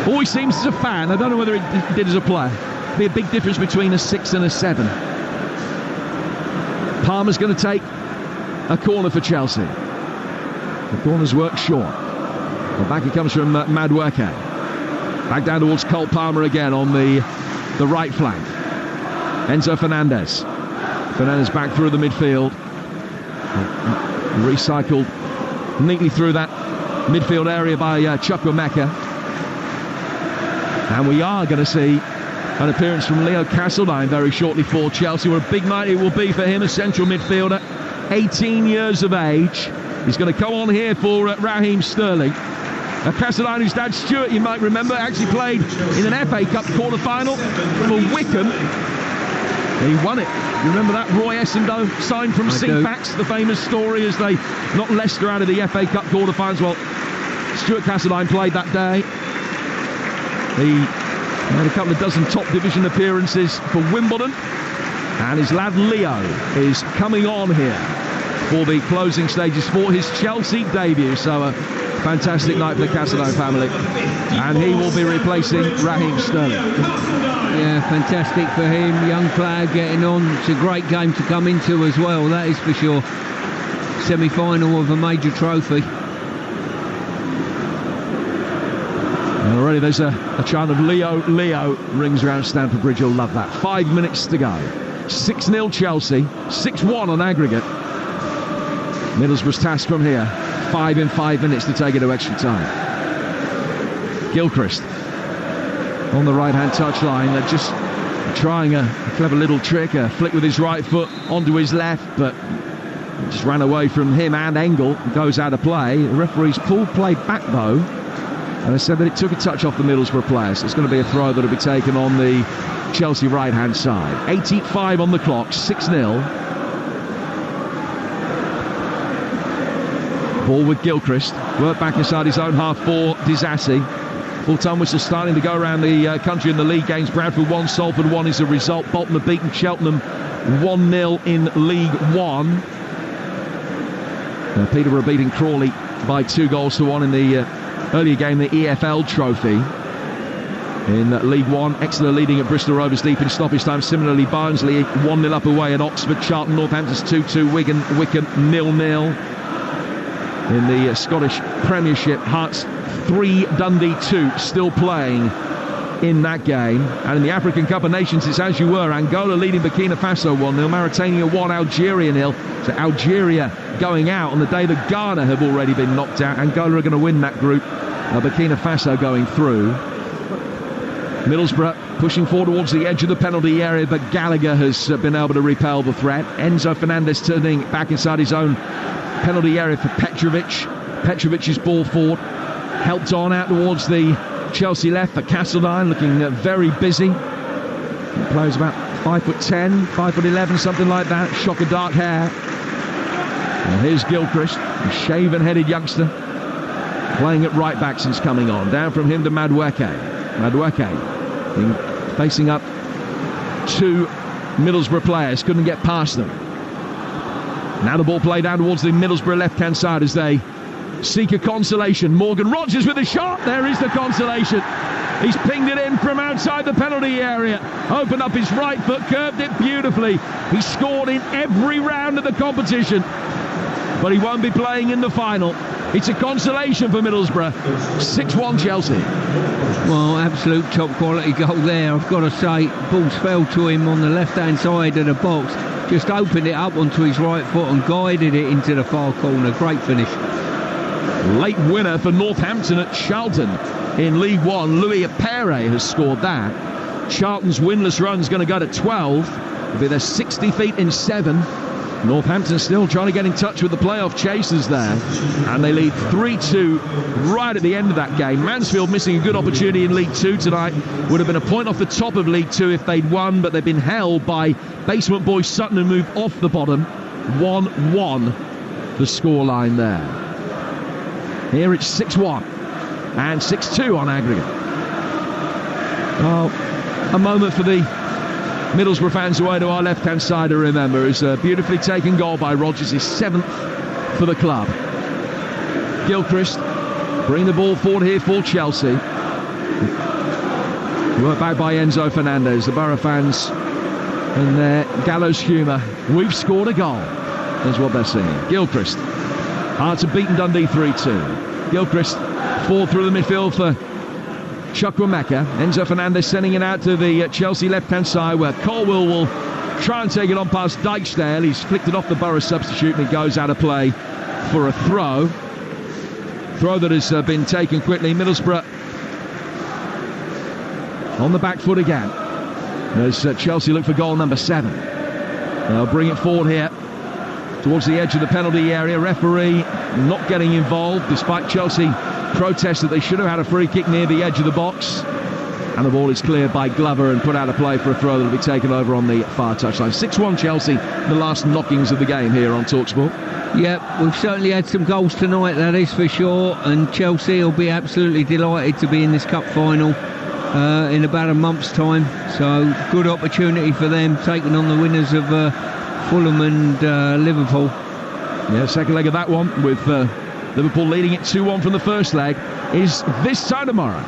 Always seems as a fan, I don't know whether it did as a player, be a big difference between a 6 and a 7. Palmer's going to take a corner for Chelsea. The corner's worked short. Well, back it comes from Madueke. Back down towards Cole Palmer again on the right flank. Enzo Fernandez. Fernandez back through the midfield. Recycled neatly through that midfield area by Chukwuemeka. And we are going to see an appearance from Leo Castledine very shortly for Chelsea. What a big night it will be for him, a central midfielder, 18 years of age. He's going to come on here for Raheem Sterling. Cassadine, whose dad Stuart, you might remember, actually played in an FA Cup quarter-final for Wycombe. He won it. You remember that? Roy Essendon signed from Ceefax, the famous story as they knocked Leicester out of the FA Cup quarter-finals. Well, Stuart Cassadine played that day. He made a couple of dozen top division appearances for Wimbledon. And his lad Leo is coming on here for the closing stages for his Chelsea debut. So a fantastic night for the Cassadine family. And he will be replacing Raheem Sterling. Yeah, fantastic for him. Young player getting on. It's a great game to come into as well, that is for sure. Semi-final of a major trophy. And already there's a chant of Leo, Leo rings around Stamford Bridge. You'll love that. 5 minutes to go. 6-0 Chelsea, 6-1 on aggregate. Middlesbrough's task from here, 5 in 5 minutes to take it to extra time. Gilchrist on the right-hand touchline, just trying a clever little trick, a flick with his right foot onto his left, but just ran away from him and Engel, goes out of play. The referee's pulled play back though, and they said that it took a touch off the Middlesbrough player, so it's going to be a throw that'll be taken on the Chelsea right-hand side. 8:05 on the clock, 6-0. Ball with Gilchrist. Work back inside his own half for Disassi. Full-time whistle starting to go around the country in the league games. Bradford 1, Salford 1 is the result. Bolton have beaten Cheltenham 1-0 in League One. Peterborough beating Crawley by 2-1 in the earlier game, the EFL Trophy. In League One, Exeter leading at Bristol Rovers deep in stoppage time. Similarly, Barnsley 1-0 up away at Oxford. Charlton, Northampton's 2-2. Wigan, Wycombe 0-0. In the Scottish Premiership, Hearts 3, Dundee 2, still playing in that game. And in the African Cup of Nations, it's as you were. Angola leading Burkina Faso 1-0. Mauritania 1, Algeria 0. So Algeria going out on the day that Ghana have already been knocked out. Angola are going to win that group. Burkina Faso going through. Middlesbrough pushing forward towards the edge of the penalty area, but Gallagher has been able to repel the threat. Enzo Fernandez turning back inside his own penalty area for Petrovic. Petrovic's ball forward, helped on out towards the Chelsea left for Cassadine, looking very busy. He plays about 5'10", 5'11", something like that. Shock of dark hair. And here's Gilchrist, a shaven-headed youngster, playing at right back since coming on. Down from him to Madueke facing up two Middlesbrough players, couldn't get past them. Now the ball played down towards the Middlesbrough left-hand side as they seek a consolation. Morgan Rogers with a shot. There is the consolation. He's pinged it in from outside the penalty area. Opened up his right foot, curved it beautifully. He scored in every round of the competition, but he won't be playing in the final. It's a consolation for Middlesbrough. 6-1 Chelsea. Well, absolute top quality goal there. I've got to say, balls fell to him on the left-hand side of the box. Just opened it up onto his right foot and guided it into the far corner. Great finish. Late winner for Northampton at Charlton in League One. Louis Apere has scored that. Charlton's winless run is going to go to 12. It'll be their 60 feet in 7. Northampton still trying to get in touch with the playoff chasers there, and they lead 3-2 right at the end of that game. Mansfield missing a good opportunity in League 2 tonight. Would have been a point off the top of League 2 if they'd won, but they've been held by basement boy Sutton, who moved off the bottom. 1-1 the scoreline there. Here it's 6-1 and 6-2 on aggregate. Oh, a moment for the Middlesbrough fans away to our left-hand side to remember. Is a beautifully taken goal by Rogers, his 7th for the club. Gilchrist bring the ball forward here for Chelsea. Worked back by Enzo Fernandez. The Borough fans in their gallows humour. We've scored a goal. That's what they're singing. Gilchrist. Hearts have beaten Dundee 3-2. Gilchrist forward through the midfield for Chukwuemeka. Enzo Fernandez sending it out to the Chelsea left-hand side, where Colwell will try and take it on past Dijksteel. He's flicked it off the Borough substitute and it goes out of play for a throw. Throw that has been taken quickly. Middlesbrough on the back foot again as Chelsea look for goal number 7. They'll bring it forward here towards the edge of the penalty area. Referee not getting involved, despite Chelsea protest that they should have had a free kick near the edge of the box. And the ball is cleared by Glover and put out of play for a throw that will be taken over on the far touchline. 6-1 Chelsea, the last knockings of the game here on Talksport. Yeah, we've certainly had some goals tonight, that is for sure. And Chelsea will be absolutely delighted to be in this cup final in about a month's time. So good opportunity for them, taking on the winners of Fulham and Liverpool. Yeah, second leg of that one with Liverpool leading it 2-1 from the first leg is this time tomorrow.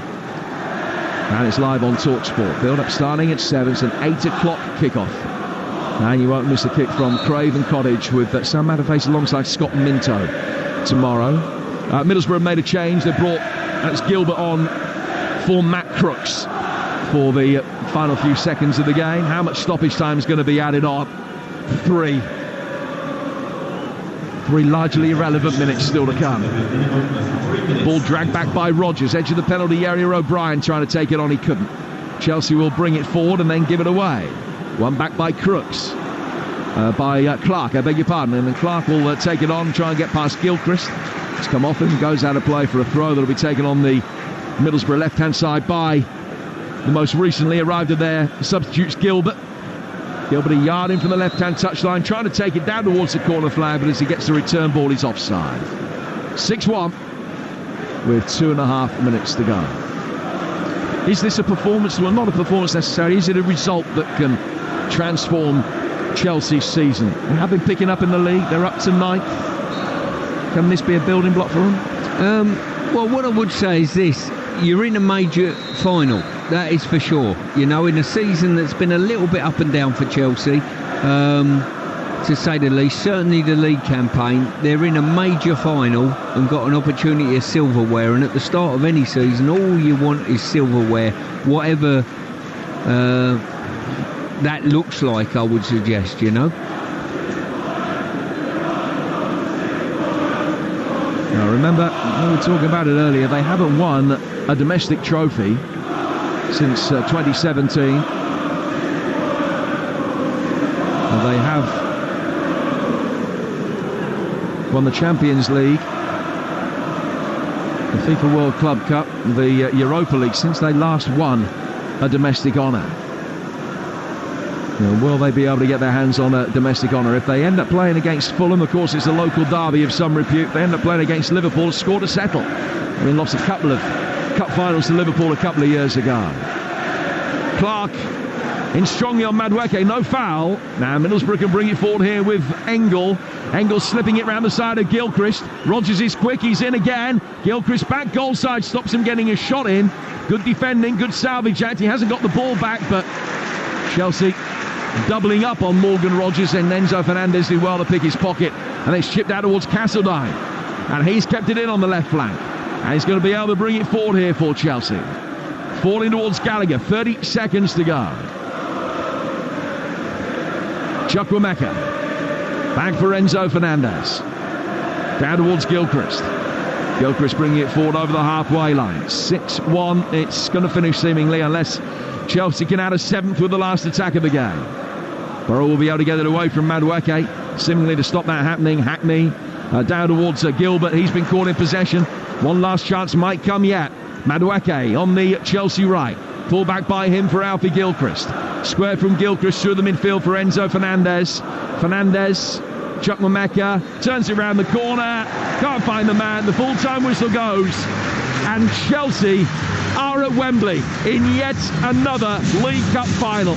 And it's live on Talksport. Build-up starting at 7. It's an 8 o'clock kickoff. And you won't miss a kick from Craven Cottage with Sam Matterface alongside Scott Minto tomorrow. Middlesbrough made a change. They brought Alex Gilbert on for Matt Crooks for the final few seconds of the game. How much stoppage time is going to be added on? 3 largely irrelevant minutes still to come. Ball dragged back by Rodgers, edge of the penalty area. O'Brien trying to take it on, he couldn't. Chelsea will bring it forward and then give it away. One back by Crooks, by Clark, I beg your pardon, and then Clark will take it on, try and get past Gilchrist. It's come off him, goes out of play for a throw that will be taken on the Middlesbrough left-hand side by the most recently arrived of their substitutes, Gilbert. Gilbert a yard in from the left-hand touchline, trying to take it down towards the corner flag, but as he gets the return ball, he's offside. 6-1 with 2.5 minutes to go. Is this a performance? Well, not a performance necessarily. Is it a result that can transform Chelsea's season? They have been picking up in the league. They're up to 9th. Can this be a building block for them? Well, what I would say is this. You're in a major final, that is for sure. You know, in a season that's been a little bit up and down for Chelsea, to say the least. Certainly the league campaign, they're in a major final and got an opportunity of silverware. And at the start of any season, all you want is silverware, whatever that looks like, I would suggest, you know. Now remember, we were talking about it earlier, they haven't won a domestic trophy since 2017. They have won the Champions League, the FIFA World Club Cup, the Europa League, since they last won a domestic honour. Will they be able to get their hands on a domestic honour? If they end up playing against Fulham, of course it's a local derby of some repute. If they end up playing against Liverpool, score to settle. I mean, lost a couple of cup finals to Liverpool a couple of years ago. Clark in strongly on Madueke, no foul. Now Middlesbrough can bring it forward here with Engel. Engel slipping it round the side of Gilchrist. Rodgers is quick, he's in again. Gilchrist back goal side, stops him getting a shot in. Good defending, good salvage act. He hasn't got the ball back, but Chelsea doubling up on Morgan Rodgers, and Enzo Fernandez did well to pick his pocket, and it's chipped out towards Castledine, and he's kept it in on the left flank, and he's going to be able to bring it forward here for Chelsea. Falling towards Gallagher, 30 seconds to go. Chukwuemeka back for Enzo Fernandez, down towards Gilchrist. Gilchrist bringing it forward over the halfway line. 6-1, it's going to finish seemingly, unless Chelsea can add a 7th with the last attack of the game. Borough will be able to get it away from Madueke, seemingly to stop that happening. Hackney down towards Gilbert. He's been caught in possession. One last chance might come yet. Madueke on the Chelsea right. Pulled back by him for Alfie Gilchrist. Square from Gilchrist through the midfield for Enzo Fernandez. Fernandez, Chukwuemeka, turns it round the corner. Can't find the man. The full-time whistle goes. And Chelsea are at Wembley in yet another League Cup final.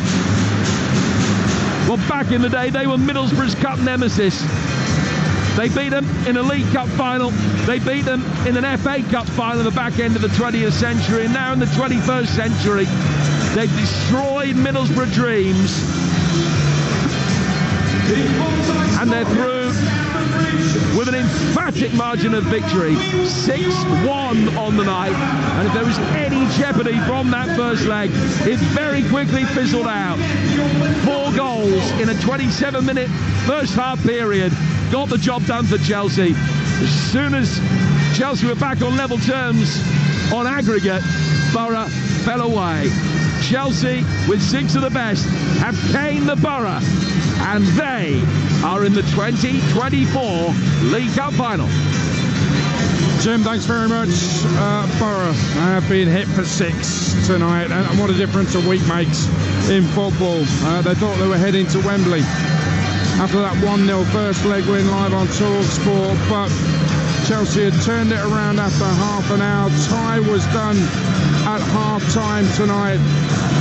Well, back in the day, they were Middlesbrough's cup nemesis. They beat them in a League Cup final. They beat them in an FA Cup final at the back end of the 20th century. And now in the 21st century, they've destroyed Middlesbrough dreams. And they're through with an emphatic margin of victory. 6-1 on the night. And if there was any jeopardy from that first leg, it very quickly fizzled out. 4 goals in a 27-minute first half period got the job done for Chelsea. As soon as Chelsea were back on level terms on aggregate, Borough fell away. Chelsea, with 6 of the best, have caned the Borough, and they are in the 2024 League Cup final. Jim, thanks very much. Borough have been hit for 6 tonight, and what a difference a week makes in football. They thought they were heading to Wembley after that 1-0 first leg win live on Talksport, but Chelsea had turned it around after half an hour. Tie was done at half-time tonight,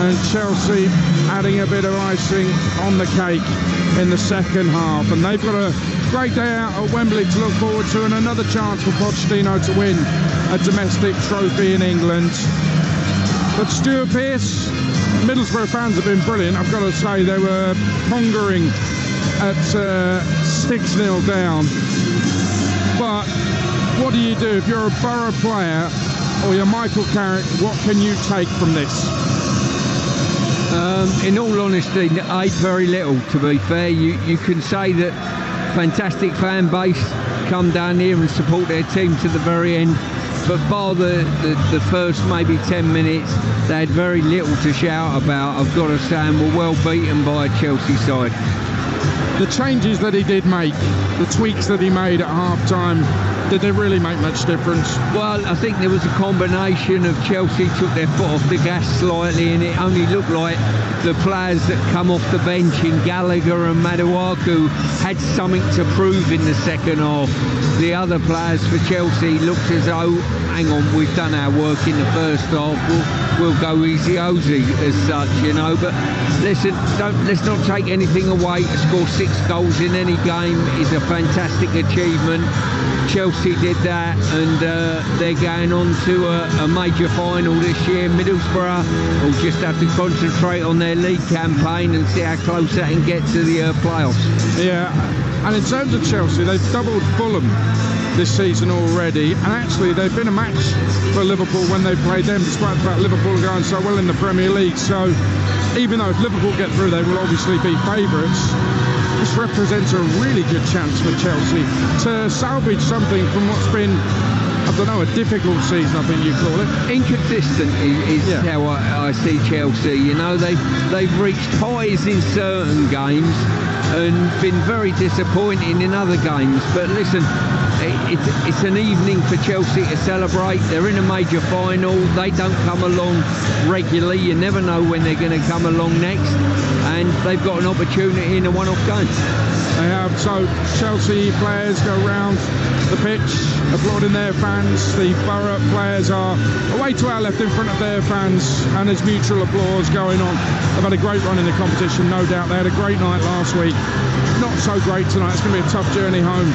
and Chelsea adding a bit of icing on the cake in the second half. And they've got a great day out at Wembley to look forward to, and another chance for Pochettino to win a domestic trophy in England. But Stuart Pearce, Middlesbrough fans have been brilliant. I've got to say, they were pondering at 6-0 down. But what do you do if you're a Borough player or you're Michael Carrick? What can you take from this? In all honesty, very little, to be fair. You can say that fantastic fan base come down here and support their team to the very end, but bar the first maybe 10 minutes, they had very little to shout about, I've got to say, and were well beaten by a Chelsea side. The changes that he did make, the tweaks that he made at half-time, did they really make much difference? Well, I think there was a combination of Chelsea took their foot off the gas slightly, and it only looked like the players that come off the bench in Gallagher and Madawaku had something to prove in the second half. The other players for Chelsea looked as though, hang on, we've done our work in the first half, we'll go easy-ozy as such, you know. But listen, let's not take anything away. To score 6 goals in any game is a fantastic achievement. Chelsea did that, and they're going on to a major final this year. Middlesbrough will just have to concentrate on their league campaign and see how close they can get to the playoffs. Yeah, and in terms of Chelsea, they've doubled Fulham this season already, and actually they've been a match for Liverpool when they've played them, despite the fact Liverpool are going so well in the Premier League. So even though if Liverpool get through, they will obviously be favourites. This represents a really good chance for Chelsea to salvage something from what's been, I don't know, a difficult season, I think you call it. Inconsistent is how I see Chelsea. You know, they've reached highs in certain games and been very disappointing in other games. But listen, it's an evening for Chelsea to celebrate. They're in a major final. They don't come along regularly. You never know when they're going to come along next. And they've got an opportunity in a one-off game. They have. So Chelsea players go round the pitch applauding their fans. The Borough players are away to our left in front of their fans, and there's mutual applause going on. They've had a great run in the competition, no doubt. They had a great night last week. Not so great tonight. It's going to be a tough journey home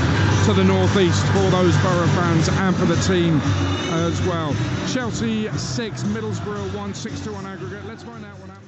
to the northeast for those Borough fans and for the team as well. Chelsea 6, Middlesbrough 1, 6-2 on aggregate. Let's find out what happens.